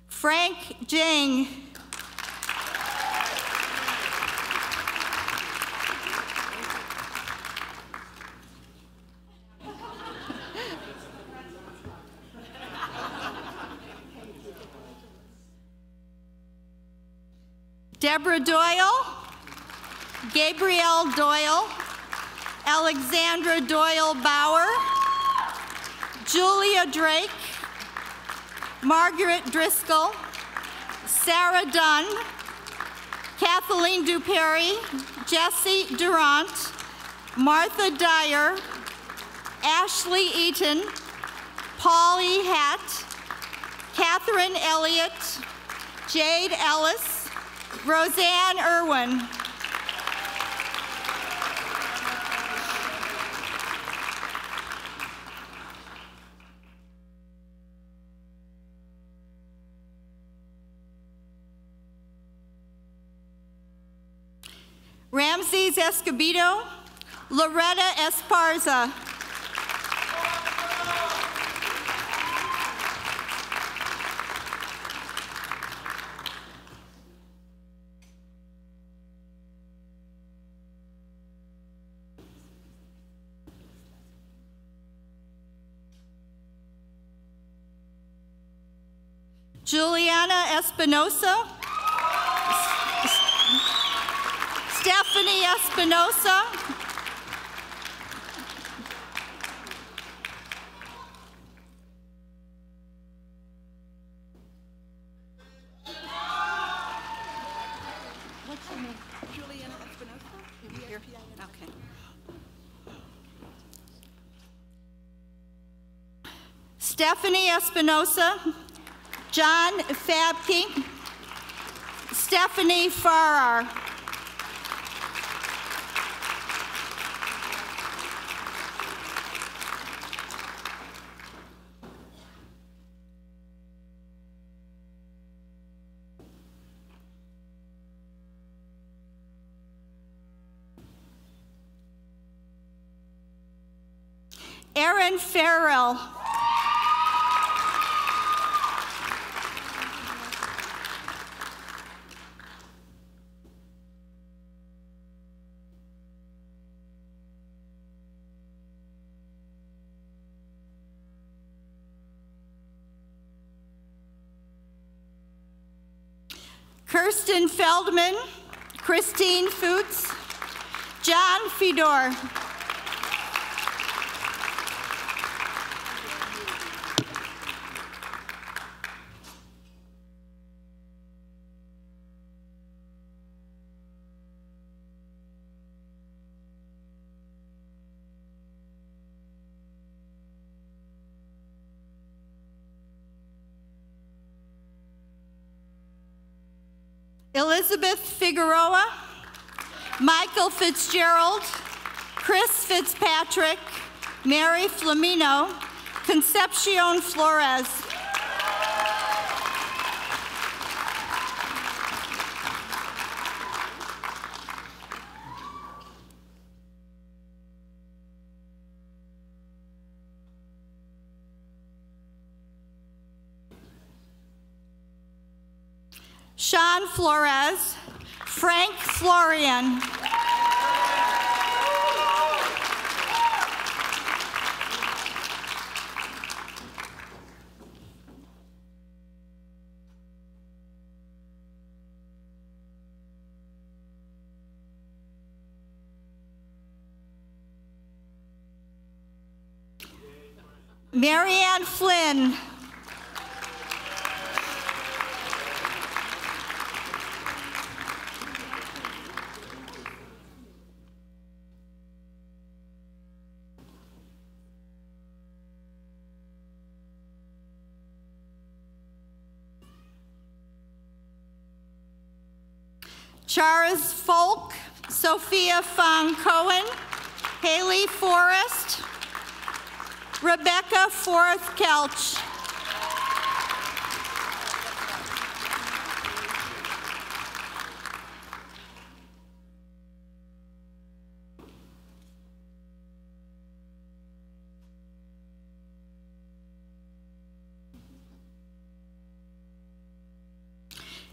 Frank Jang, Deborah Doyle, Gabrielle Doyle, Alexandra Doyle Bauer, Julia Drake, Margaret Driscoll, Sarah Dunn, Kathleen Duperry, Jessie Durant, Martha Dyer, Ashley Eaton, Paul E. Hatt, Catherine Elliott, Jade Ellis, Roseanne Irwin. Ramses Escobedo, Loretta Esparza, Juliana Espinosa, Stephanie Espinosa, what's your name? Juliana Espinosa? Here. Okay. Stephanie Espinosa, John Fabke, Stephanie Farrar, Aaron Farrell, Kirsten Feldman, Christine Foots, John Fedor, Elizabeth Figueroa, Michael Fitzgerald, Chris Fitzpatrick, Mary Flamino, Concepcion Flores. Sean Flores, Frank Florian, Marianne Flynn. Charis Folk, Sophia Fong Cohen, Haley Forrest, Rebecca Forth Kelch.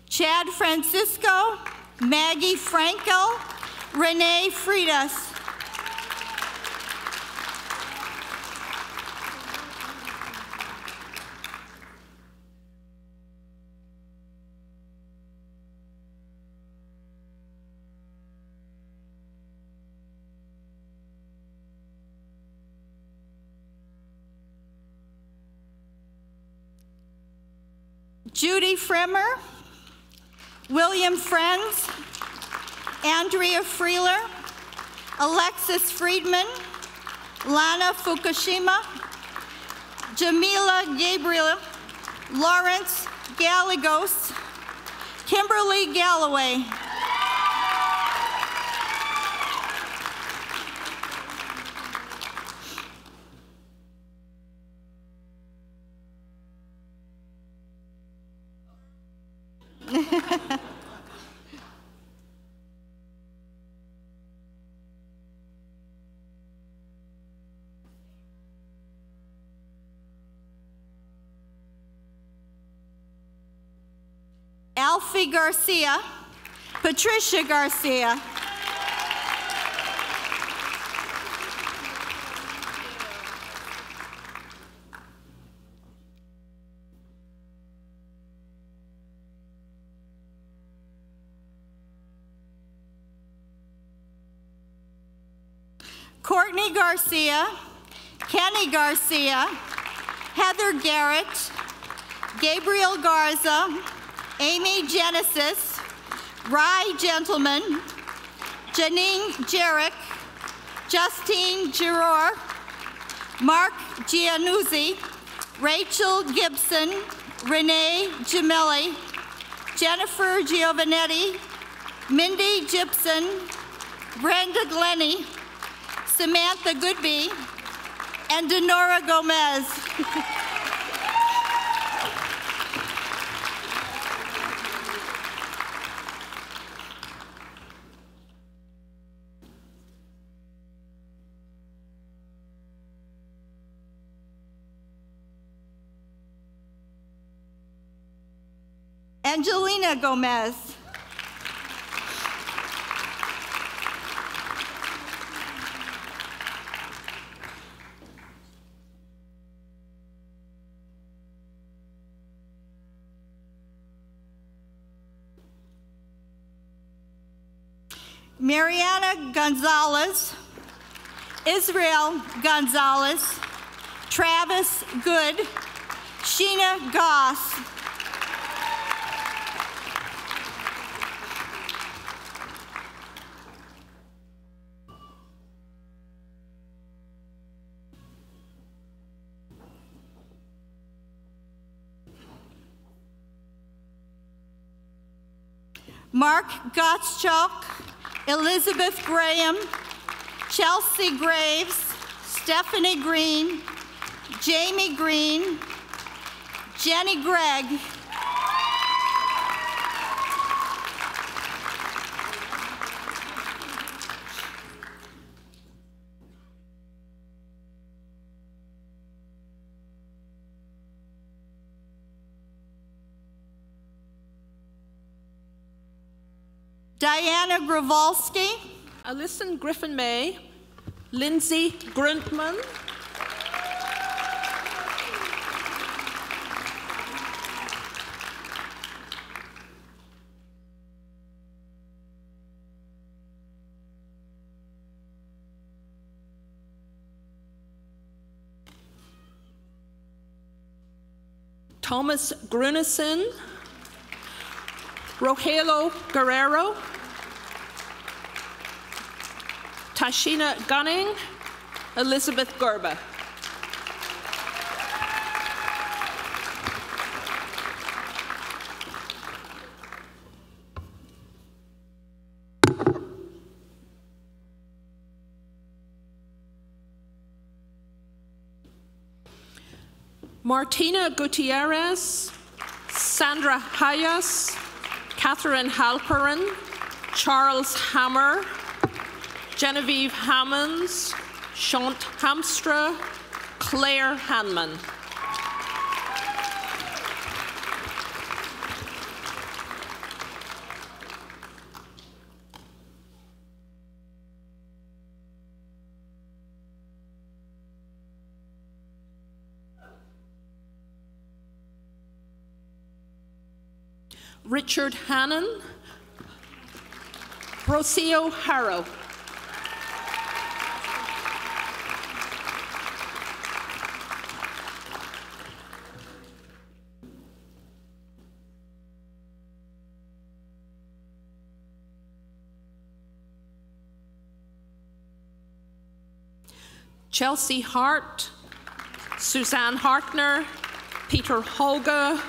Chad Francisco, Maggie Frankel, Renee Freitas. Judy Fremer, William Friends, Andrea Freeler, Alexis Friedman, Lana Fukushima, Jamila Gabriel, Lawrence Gallegos, Kimberly Galloway. Alfie Garcia, Patricia Garcia. Courtney Garcia, Kenny Garcia, Heather Garrett, Gabriel Garza, Amy Genesis, Rye Gentleman, Janine Jarek, Justine Giroir, Mark Giannuzzi, Rachel Gibson, Renee Gemelli, Jennifer Giovanetti, Mindy Gibson, Brenda Glenny, Samantha Goodby, and Denora Gomez. Angelina Gomez. Mariana Gonzalez, Israel Gonzalez, Travis Good, Sheena Goss. Mark Gottschalk, Elizabeth Graham, Chelsea Graves, Stephanie Green, Jamie Green, Jenny Gregg, Diana Gravoski, Alison Griffin May, Lindsay Gruntman, Thomas Gruneson, Rogelio Guerrero, Tashina Gunning, Elizabeth Gerba. Martina Gutierrez, Sandra Hayas, Catherine Halperin, Charles Hammer, Genevieve Hammonds, Shant Hamstra, Claire Hanman. Richard Hannon, Rocio Harrow. Chelsea Hart, Suzanne Hartner, Peter Holga,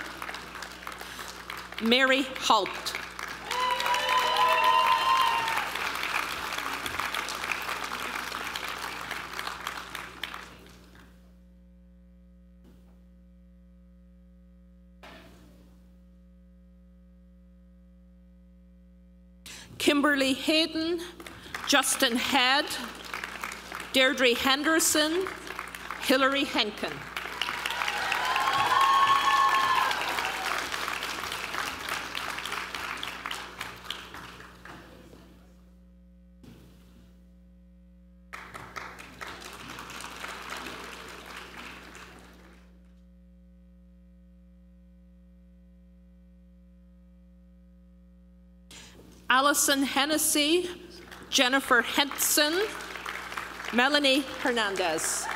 Mary Holt. Kimberly Hayden, Justin Head, Deirdre Henderson, Hilary Henkin. Allison Hennessy, Jennifer Henson, Melanie Hernandez.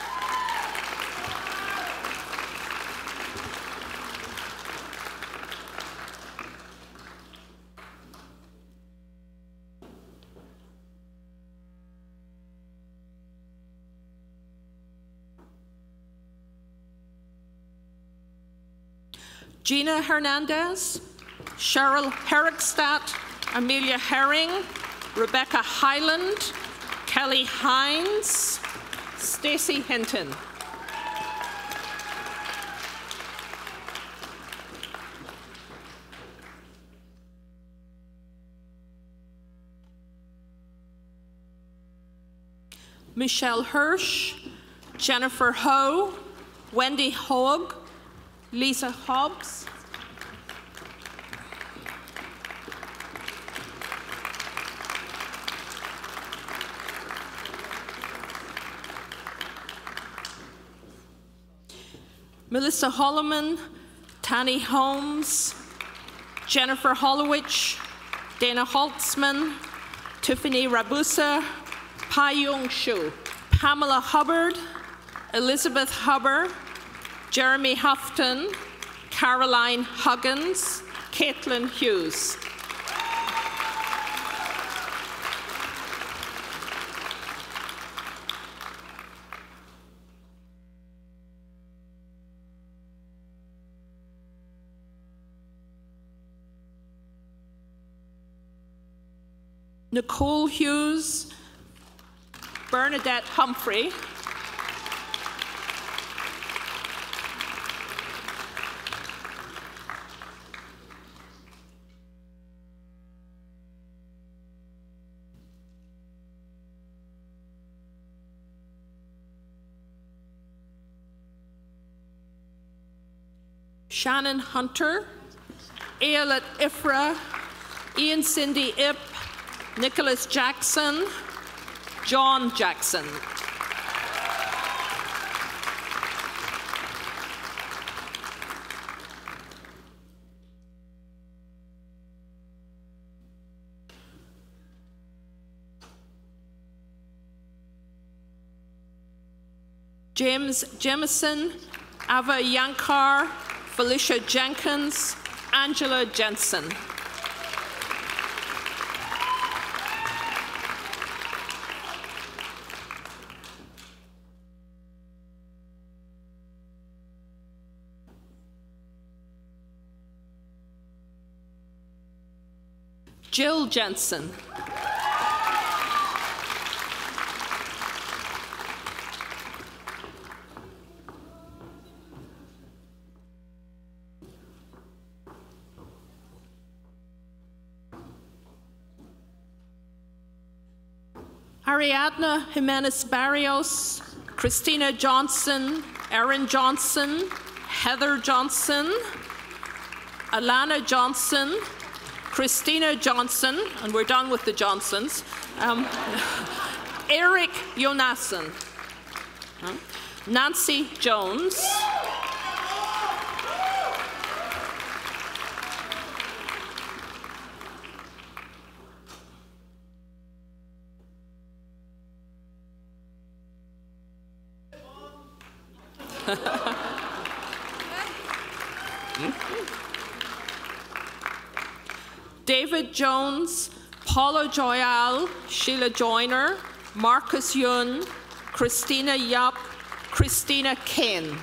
Gina Hernandez, Cheryl Herrickstadt, Amelia Herring, Rebecca Highland, Kelly Hines, Stacy Hinton. Michelle Hirsch, Jennifer Ho, Wendy Hoag, Lisa Hobbs, Melissa Holloman, Tani Holmes, Jennifer Hollowich, Dana Holtzman, Tiffany Rabusa, Pa-Yung Shu, Pamela Hubbard, Elizabeth Hubbard, Jeremy Houghton, Caroline Huggins, Caitlin Hughes. Nicole Hughes, Bernadette Humphrey, Shannon Hunter, Ayelet Ifra, Ian Cindy Ip, Nicholas Jackson, John Jackson. James Jemison, Ava Yankar, Felicia Jenkins, Angela Jensen. Jill Jensen. Ariadna Jimenez Barrios, Christina Johnson, Erin Johnson, Heather Johnson, Alana Johnson, Christina Johnson, and we're done with the Johnsons, Eric Jonasson, Nancy Jones, David Jones, Paula Joyal, Sheila Joyner, Marcus Yun, Christina Yup, Christina Ken.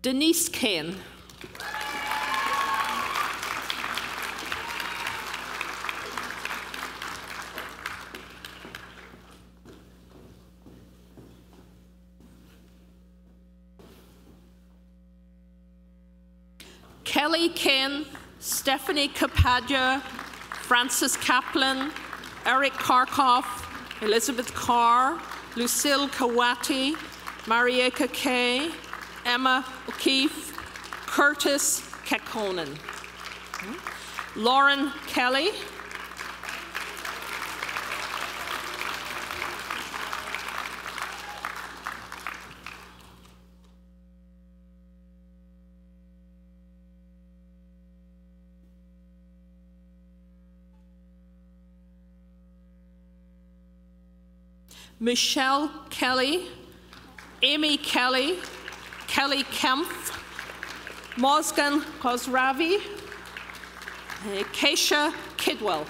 Denise Kane. Kelly Kane, Stephanie Kapadia, Francis Kaplan, Eric Karkoff, Elizabeth Carr, Lucille Kawati, Marieka Kay, Emma O'Keefe, Curtis Kekkonen, Lauren Kelly, Michelle Kelly, Amy Kelly, Kelly Kempf, Mozgan Khosravi, Keisha Kidwell.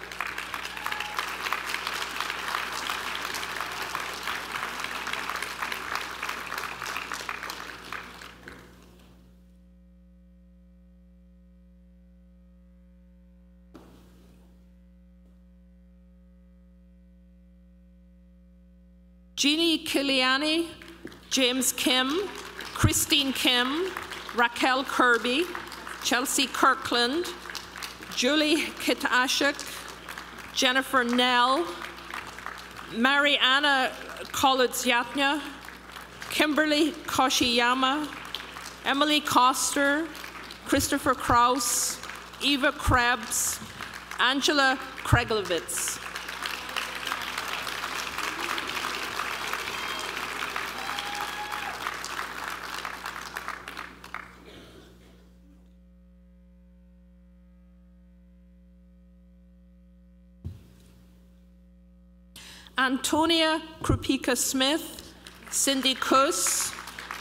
Jeannie Kiliani, James Kim, Christine Kim, Raquel Kirby, Chelsea Kirkland, Julie Kitashik, Jennifer Nell, Mariana Kolodziatnya, Kimberly Koshiyama, Emily Koster, Christopher Kraus, Eva Krebs, Angela Kreglowitz. Antonia Krupika-Smith, Cindy Kuss,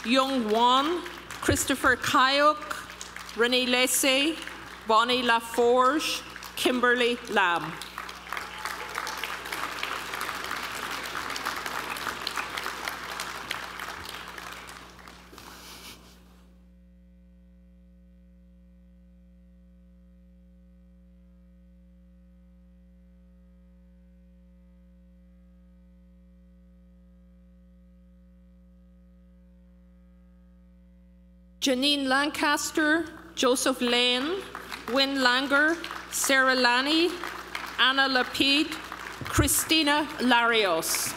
Young Wan, Christopher Kayuk, Renee Lacey, Bonnie Laforge, Kimberly Lamb. Janine Lancaster, Joseph Lane, Wynne Langer, Sarah Lanny, Anna Lapide, Christina Larios.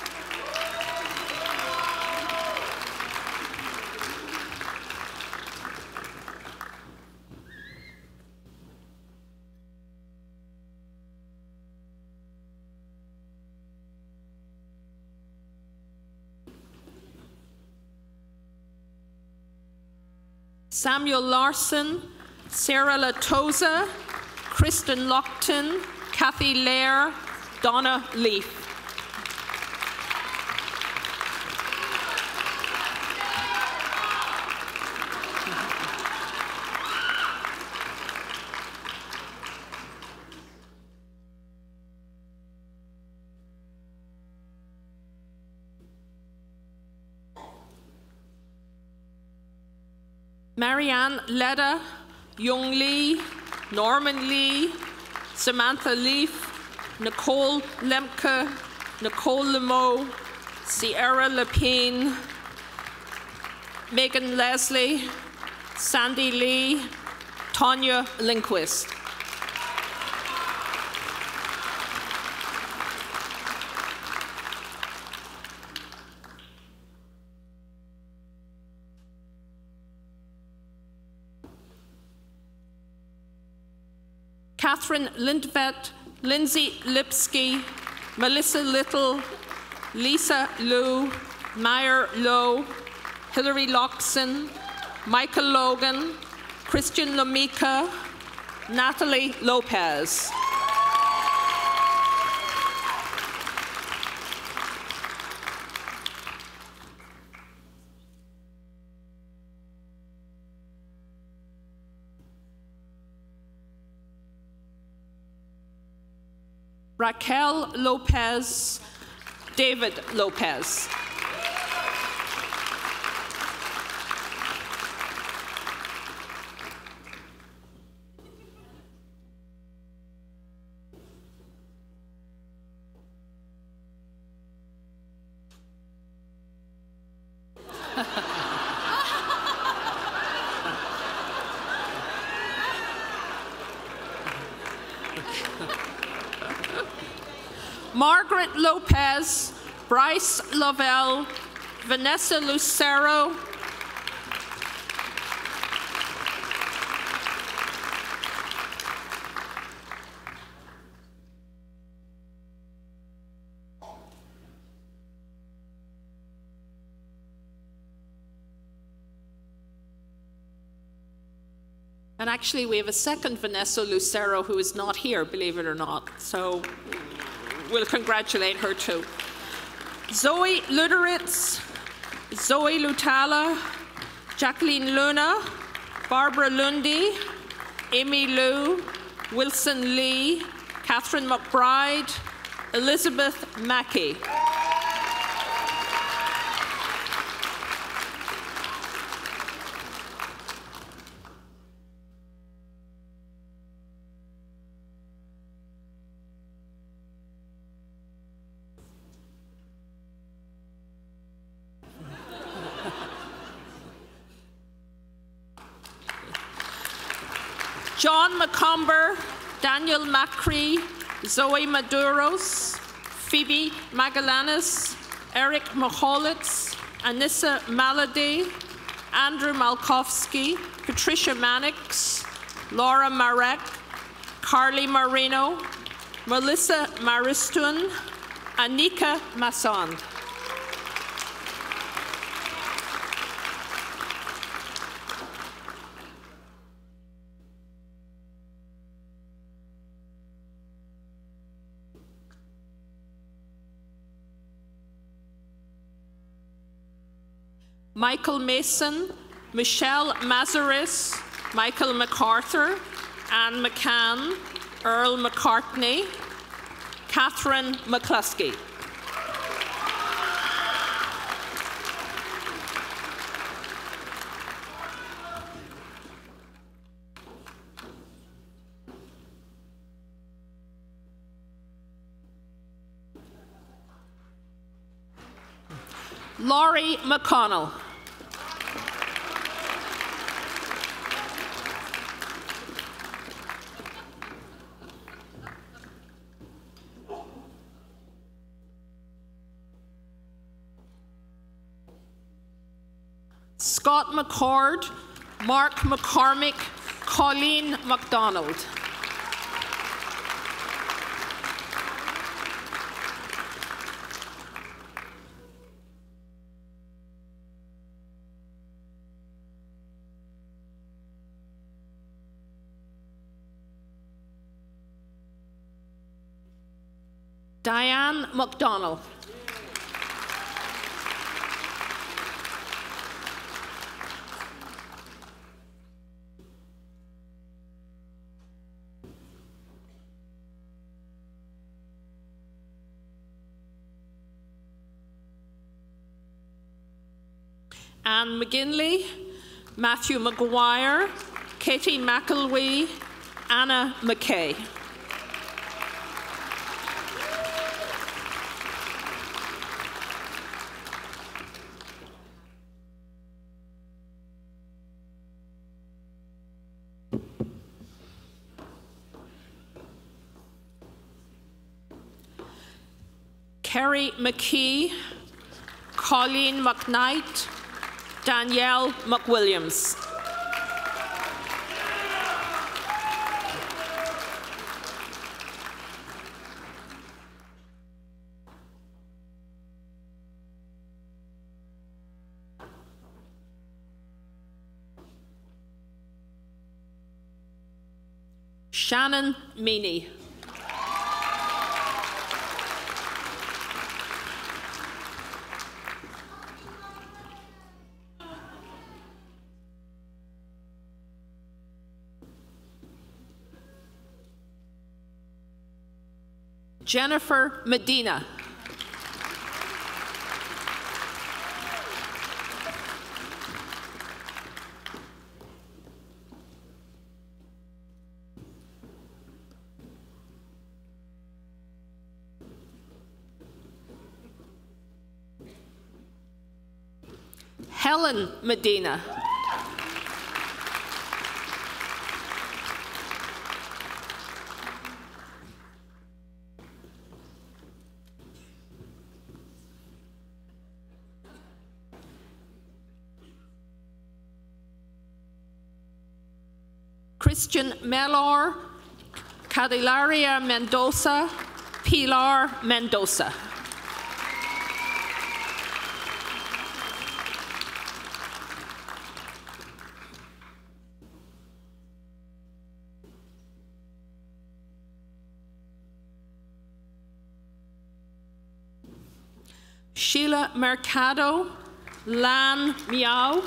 Samuel Larson, Sarah Latoza, Kristen Lockton, Kathy Lair, Donna Leaf. Marianne Leda, Young Lee, Norman Lee, Samantha Leaf, Nicole Lemke, Nicole Lemo, Sierra Lepine, Megan Leslie, Sandy Lee, Tanya Lindquist. Catherine Lindvet, Lindsay Lipsky, Melissa Little, Lisa Liu, Meyer Lowe, Hilary Loxon, Michael Logan, Christian Lomika, Natalie Lopez. Raquel Lopez, David Lopez. Margaret Lopez, Bryce Lovell, Vanessa Lucero, and actually we have a second Vanessa Lucero who is not here, believe it or not, so we'll congratulate her too. Zoe Luderitz, Zoe Lutala, Jacqueline Luna, Barbara Lundy, Amy Liu, Wilson Lee, Catherine McBride, Elizabeth Mackey. John McComber, Daniel Macri, Zoe Maduros, Phoebe Magallanes, Eric Michalitz, Anissa Malady, Andrew Malkowski, Patricia Mannix, Laura Marek, Carly Marino, Melissa Maristun, Anika Massond. Michael Mason, Michelle Mazaris, Michael MacArthur, Anne McCann, Earl McCartney, Catherine McCluskey. Laurie McConnell. Scott McCord, Mark McCormick, Colleen MacDonald. Diane McDonald. Anne McGinley, Matthew McGuire, Katie McElwee, Anna McKay. Kerry McKee, Colleen McKnight, Danielle McWilliams. Shannon Meany. Jennifer Medina. Helen Medina. Christian Mellor, Cadillaria Mendoza, Pilar Mendoza. Sheila Mercado, Lan Miao.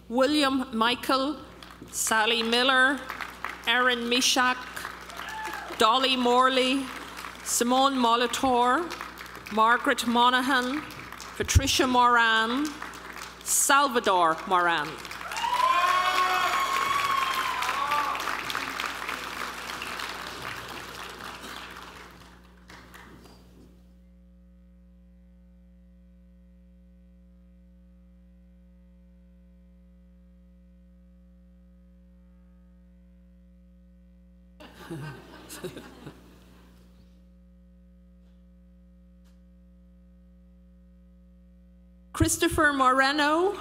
William Michael, Sally Miller, Erin Mishak, Dolly Morley, Simone Molitor, Margaret Monaghan, Patricia Moran, Salvador Moran. Christopher Moreno,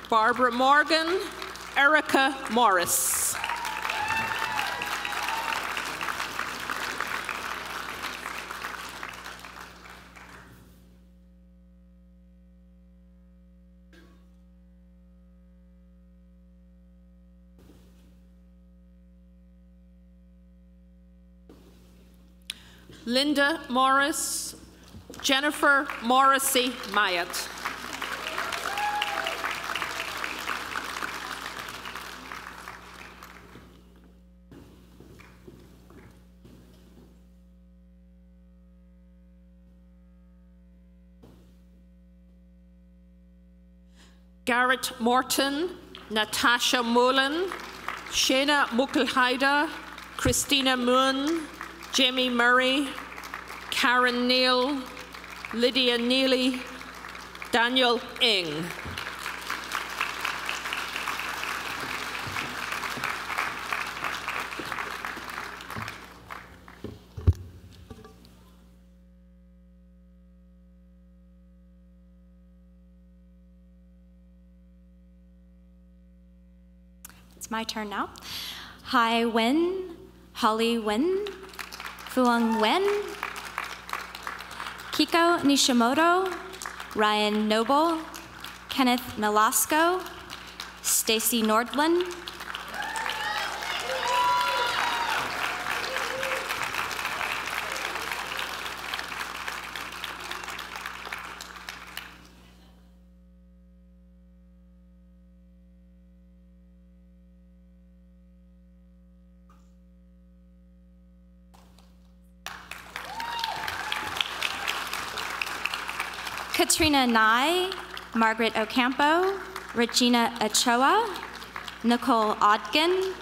Barbara Morgan, Erica Morris. Linda Morris, Jennifer Morrissey Myatt. Garrett Morton, Natasha Mullen, Shayna Mukelhaida, Christina Moon, Jamie Murray, Karen Neal, Lydia Neely, Daniel Ng. It's my turn now. Hai Wen, Holly Wen, Fuang Wen, Kiko Nishimoto, Ryan Noble, Kenneth Nolasco, Stacy Nordlund, Katrina Nye, Margaret Ocampo, Regina Ochoa, Nicole Odgen,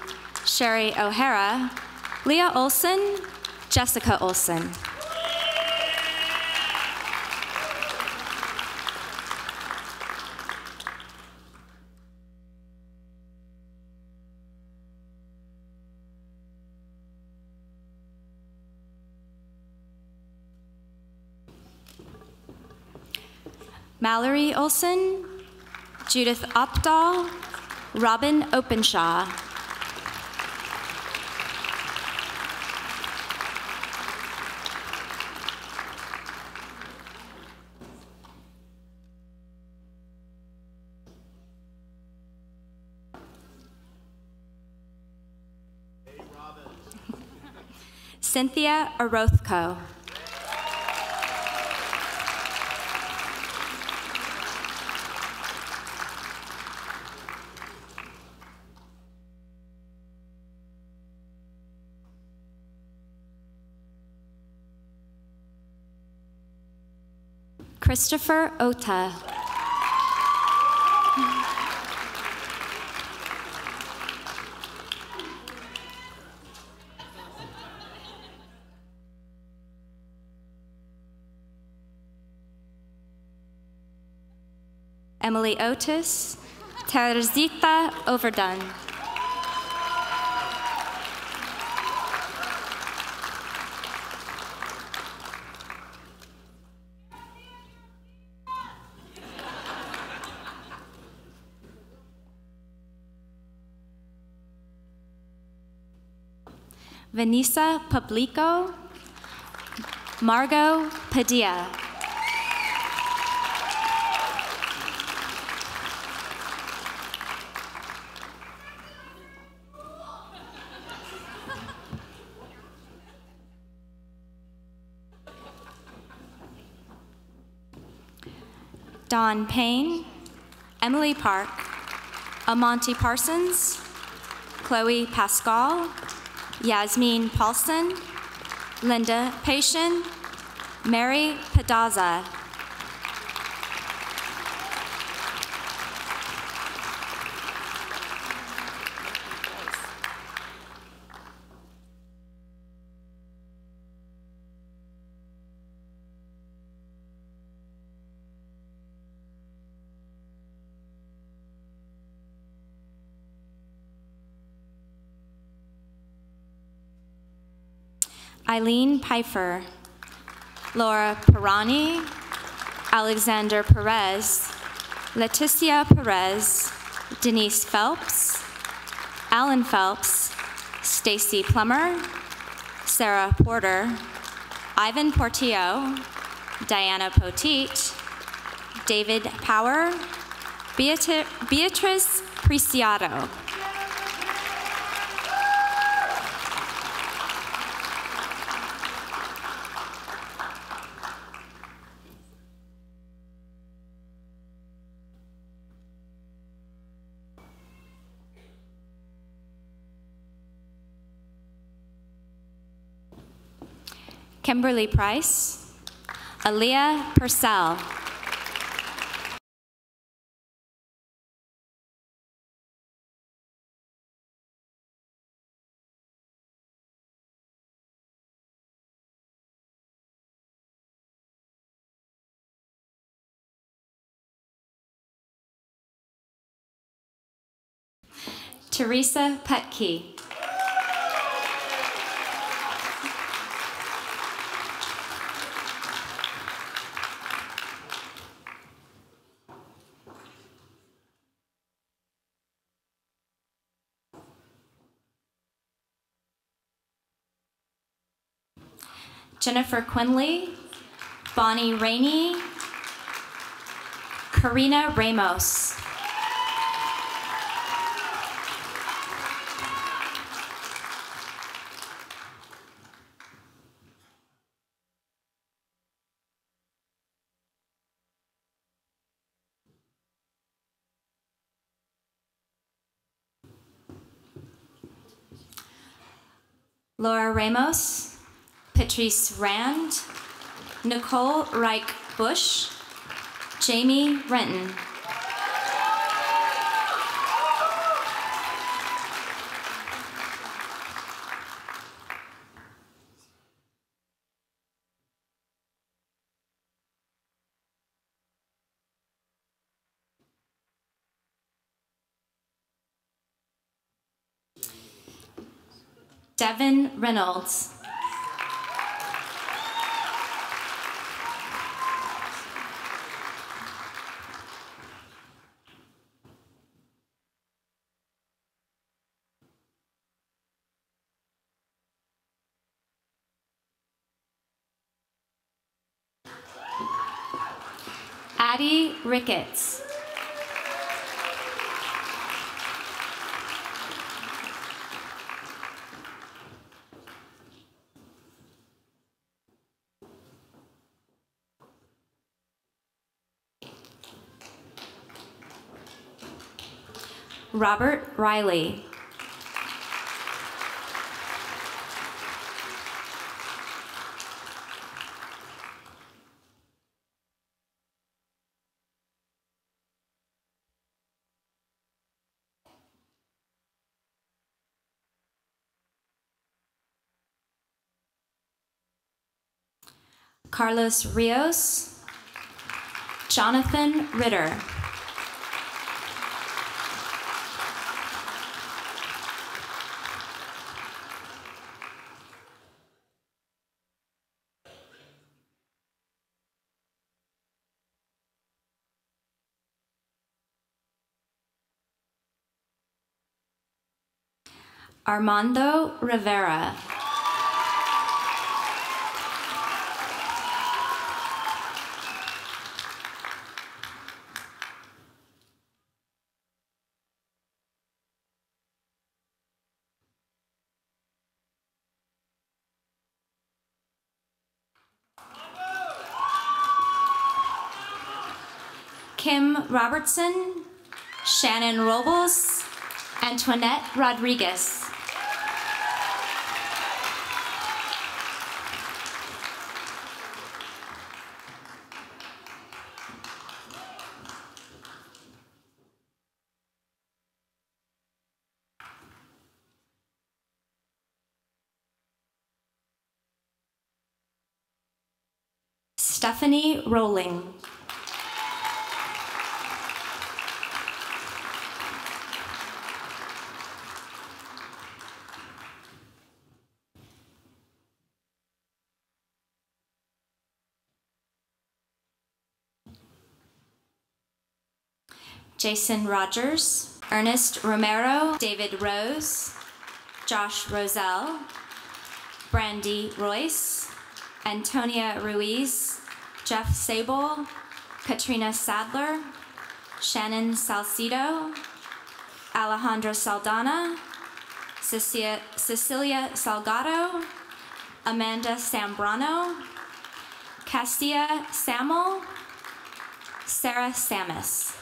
Sherry O'Hara, Leah Olson, Jessica Olson. Mallory Olson, Judith Opdahl, Robin Openshaw. Cynthia Orothko. Christopher Ota. Emily Otis, Teresita Overdone. Vanessa Publico, Margot Padilla. Dawn Payne, Emily Park, Amonte Parsons, Chloe Pascal, Yasmin Paulson, Linda Patian, Mary Pedaza. Eileen Pfeiffer, Laura Pirani, Alexander Perez, Leticia Perez, Denise Phelps, Alan Phelps, Stacy Plummer, Sarah Porter, Ivan Portillo, Diana Poteet, David Power, Beatrice Preciado. Kimberly Price, Aaliyah Purcell. Teresa Putke. Jennifer Quinley, Bonnie Rainey, Karina Ramos. Laura Ramos, Patrice Rand, Nicole Reich Bush, Jamie Renton. Devin Reynolds. Addie Ricketts. Robert Riley. Carlos Rios. Jonathan Ritter. Armando Rivera. Kim Robertson, Shannon Robles, Antoinette Rodriguez. Stephanie Rowling. Jason Rogers, Ernest Romero, David Rose, Josh Roselle, Brandy Royce, Antonia Ruiz, Jeff Sable, Katrina Sadler, Shannon Salcido, Alejandra Saldana, Cecilia Salgado, Amanda Sambrano, Castilla Samuel, Sarah Samus.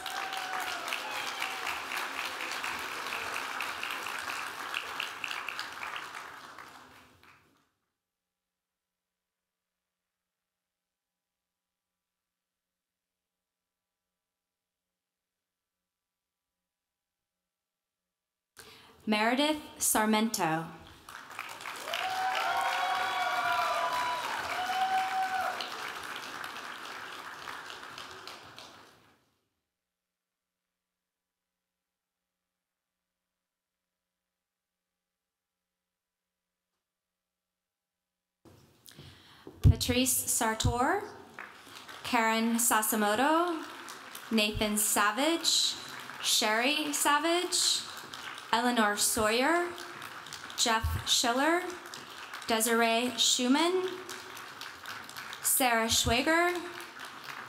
Meredith Sarmento. Patrice Sartor, Karen Sasamoto, Nathan Savage, Sherry Savage, Eleanor Sawyer, Jeff Schiller, Desiree Schumann, Sarah Schwager,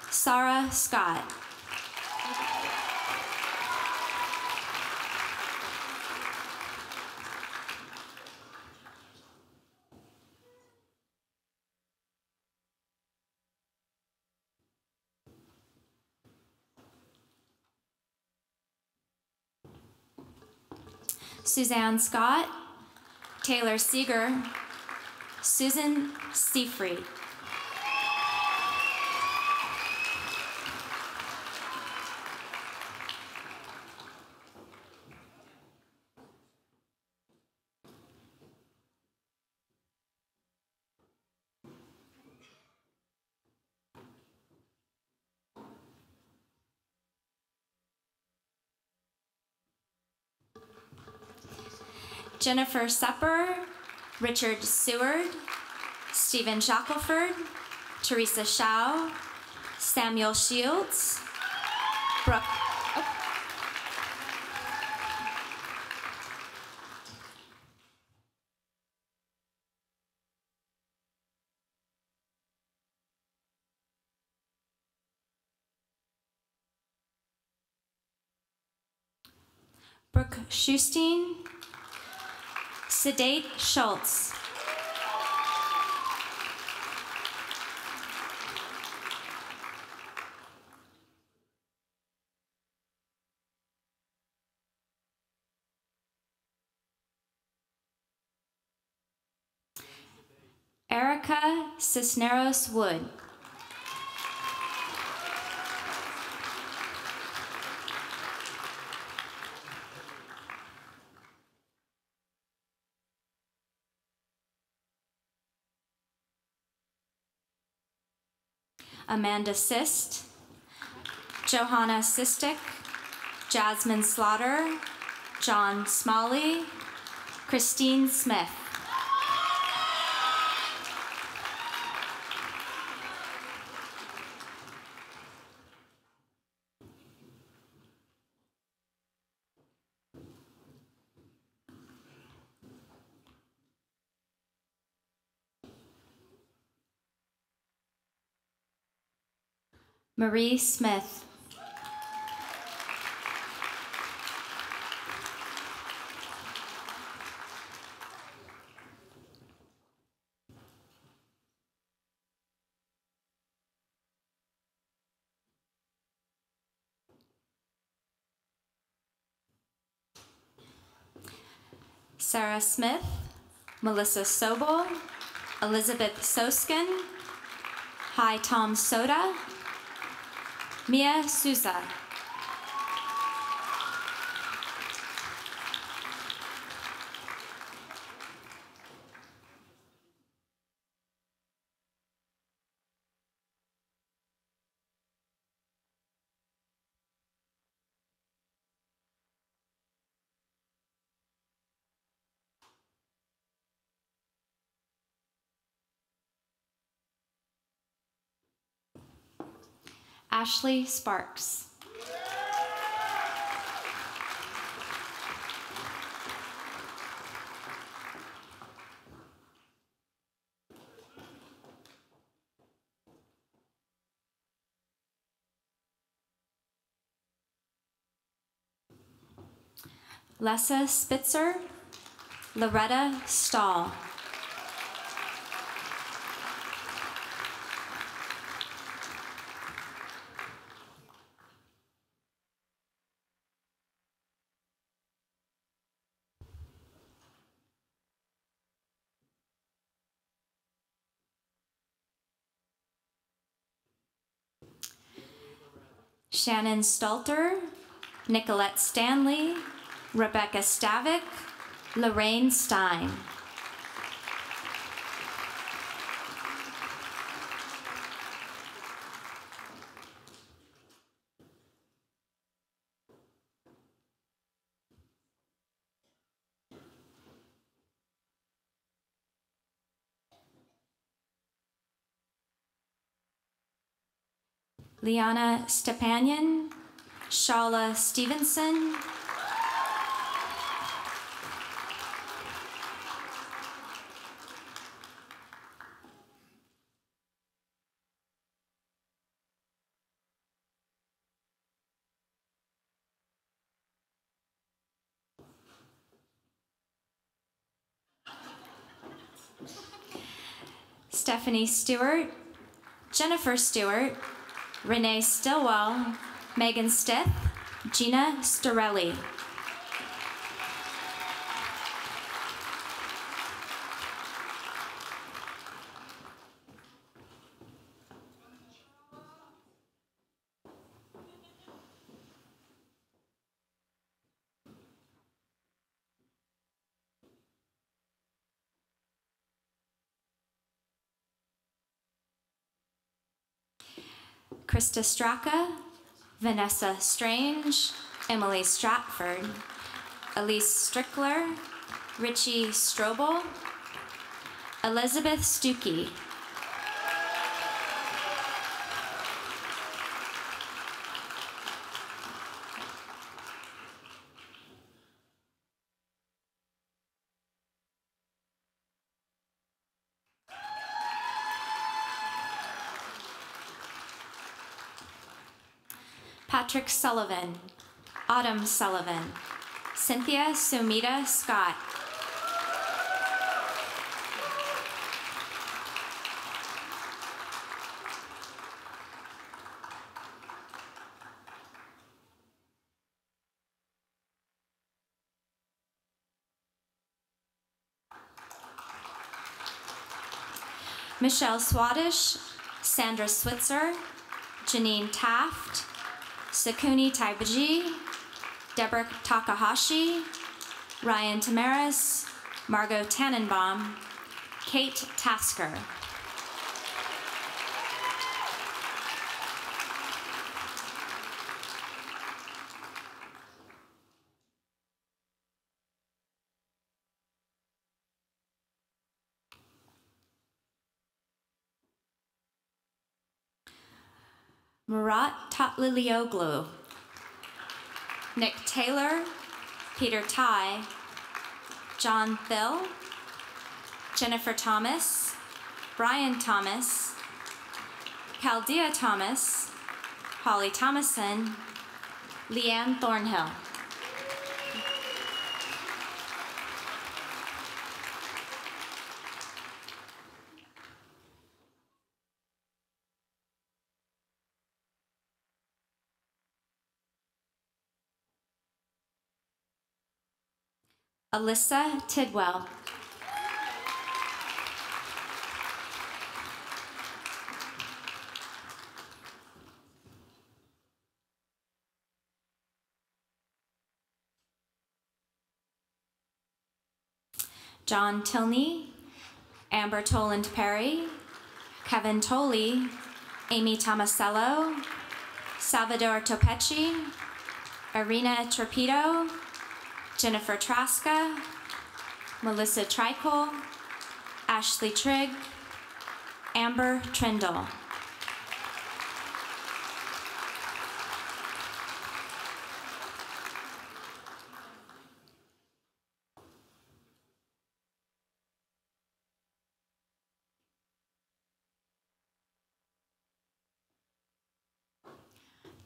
Sarah Scott. Suzanne Scott, Taylor Seeger, Susan Seafried. Jennifer Sepper, Richard Seward, Stephen Shackelford, Teresa Shao, Samuel Shields, Brooke Schustine, Sedate Schultz. Erica Cisneros Wood. Amanda Sist, Johanna Sistik, Jasmine Slaughter, John Smalley, Christine Smith. Marie Smith. Sarah Smith, Melissa Sobel, Elizabeth Soskin, Hi Tom Soda, Mia Sousa. Ashley Sparks. Lessa Spitzer, Loretta Stahl. Shannon Stalter, Nicolette Stanley, Rebecca Stavick, Lorraine Stein. Liana Stepanian, Shala Stevenson, Stephanie Stewart, Jennifer Stewart, Renee Stillwell, Megan Stith, Gina Storelli. Krista Straka, Vanessa Strange, Emily Stratford, Elise Strickler, Richie Strobel, Elizabeth Stuckey. Patrick Sullivan, Autumn Sullivan, Cynthia Sumita Scott, Michelle Swadesh, Sandra Switzer, Janine Taft, Sakuni Taibaji, Deborah Takahashi, Ryan Tamaris, Margot Tannenbaum, Kate Tasker. Murat Tatlilioglu, Nick Taylor, Peter Ty, John Thill, Jennifer Thomas, Brian Thomas, Chaldea Thomas, Holly Thomason, Leanne Thornhill. Alyssa Tidwell. John Tilney, Amber Toland Perry, Kevin Tolley, Amy Tomasello, Salvador Topecci, Irina Trapito, Jennifer Traska, Melissa Trikel, Ashley Trigg, Amber Trindle.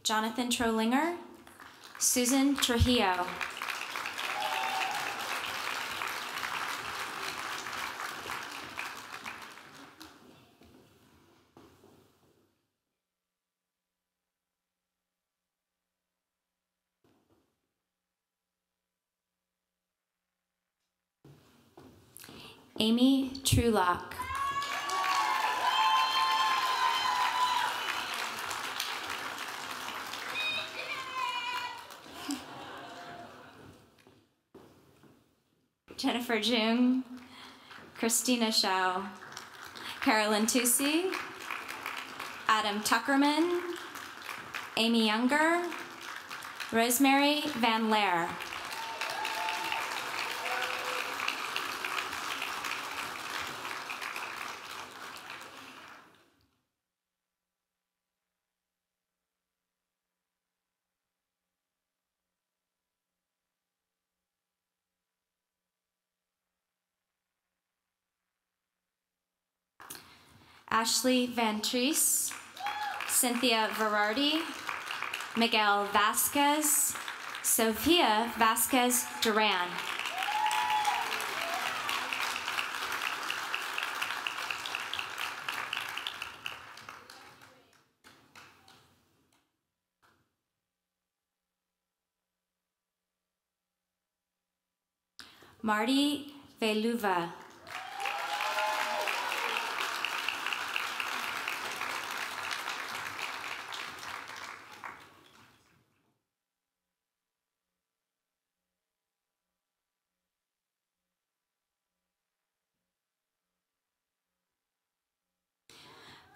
Jonathan Trolinger, Susan Trujillo. Amy Trulock. Jennifer Jung, Christina Shao, Carolyn Tucci, Adam Tuckerman, Amy Younger, Rosemary Van Laer. Ashley Van Treese, Cynthia Verardi, Miguel Vasquez, Sophia Vasquez Duran. Marty Veluva.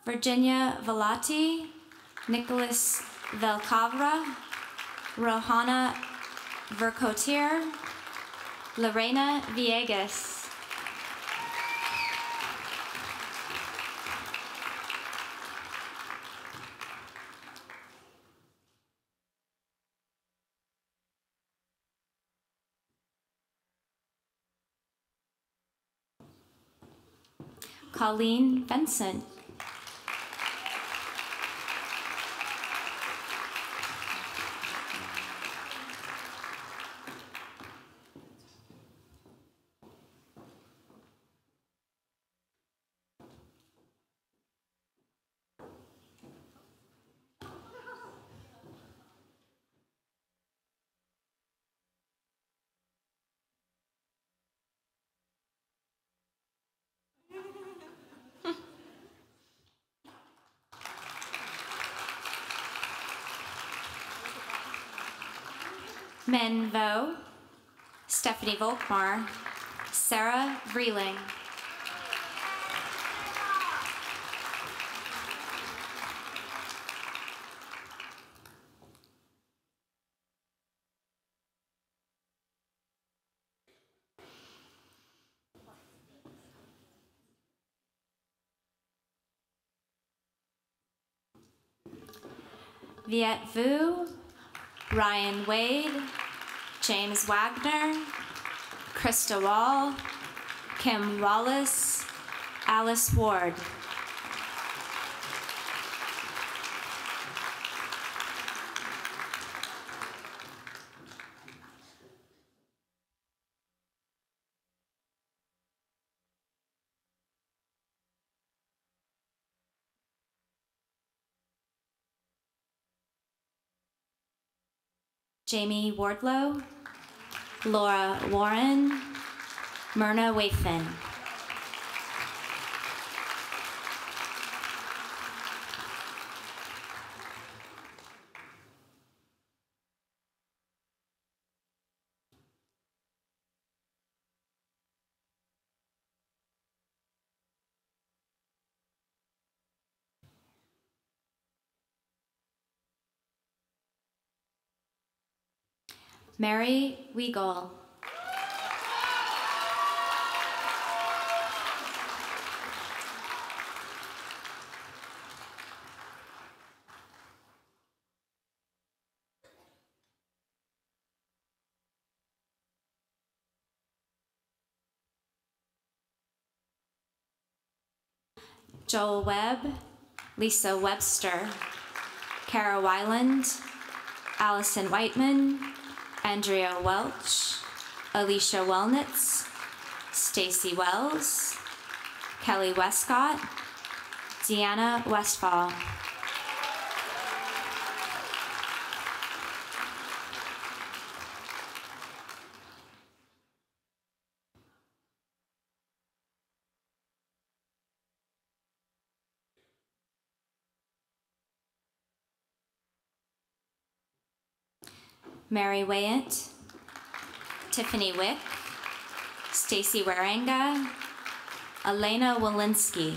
Virginia Velati, Nicholas Velcavra, Rohana Vercotier, Lorena Villegas. Colleen Benson. Men Vo, Stephanie Volkmar, Sarah Vreeling. Viet Vu, Ryan Wade, James Wagner, Krista Wall, Kim Wallace, Alice Ward. Jamie Wardlow, Laura Warren, Myrna Waithen. Mary Weigel. Joel Webb, Lisa Webster, Kara Weiland, Allison Whiteman, Andrea Welch, Alicia Wellnitz, Stacy Wells, Kelly Westcott, Deanna Westfall. Mary Wayant, Tiffany Wick, Stacy Waranga, Elena Walensky.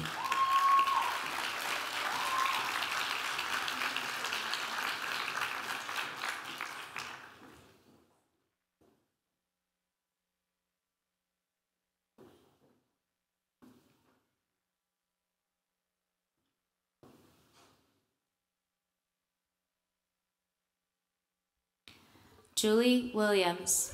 Julie Williams.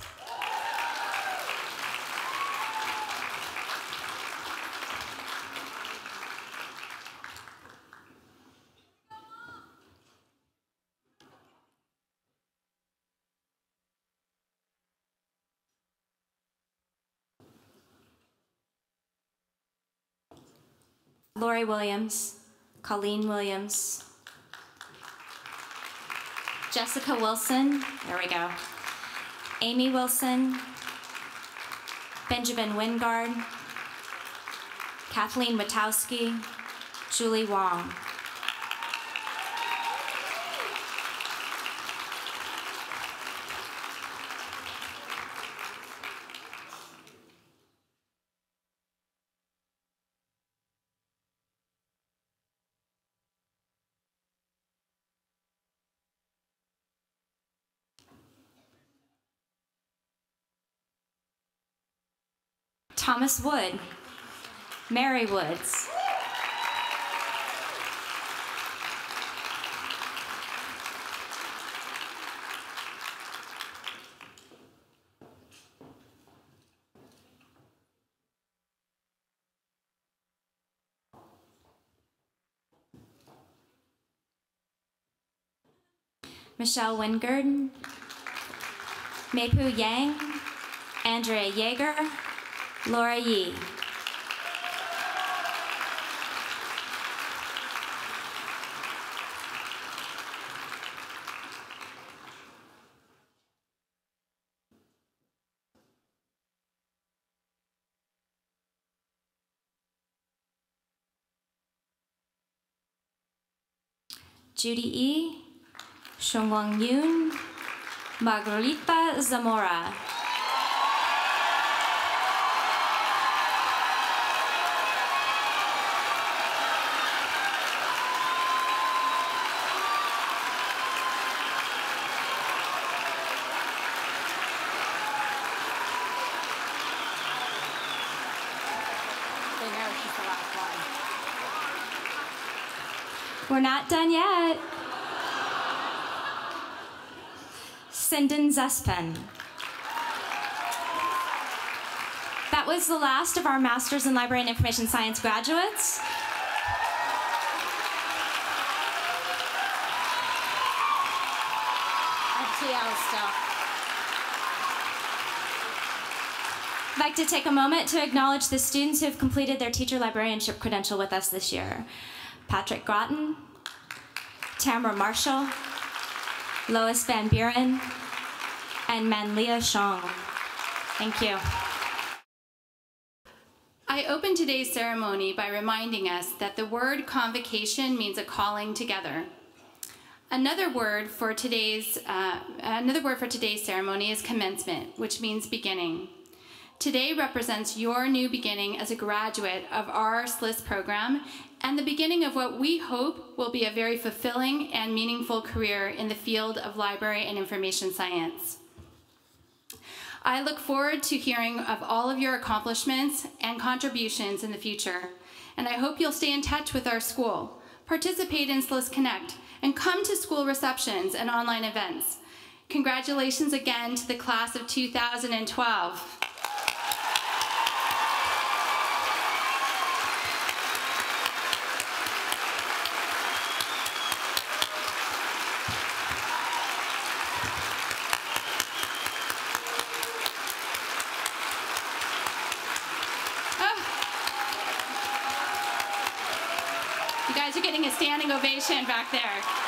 Lori Williams, Colleen Williams, Jessica Wilson, there we go, Amy Wilson, Benjamin Wingard, Kathleen Witowski, Julie Wong. Thomas Wood, Mary Woods, Michelle Wingard, Meipu Yang, Andrea Yeager, Laura Yee. Judy E., Shongwang Yoon, Margarita Zamora. We're not done yet. Sinden Zespen. That was the last of our Masters in Library and Information Science graduates. I'd like to take a moment to acknowledge the students who have completed their teacher librarianship credential with us this year. Patrick Groton, Tamara Marshall, Lois Van Buren, and Manlia Shong. Thank you. I open today's ceremony by reminding us that the word convocation means a calling together. Another word for today's ceremony is commencement, which means beginning. Today represents your new beginning as a graduate of our SLIS program and the beginning of what we hope will be a very fulfilling and meaningful career in the field of library and information science. I look forward to hearing of all of your accomplishments and contributions in the future, and I hope you'll stay in touch with our school, participate in SLIS Connect, and come to school receptions and online events. Congratulations again to the class of 2012. You guys are getting a standing ovation back there.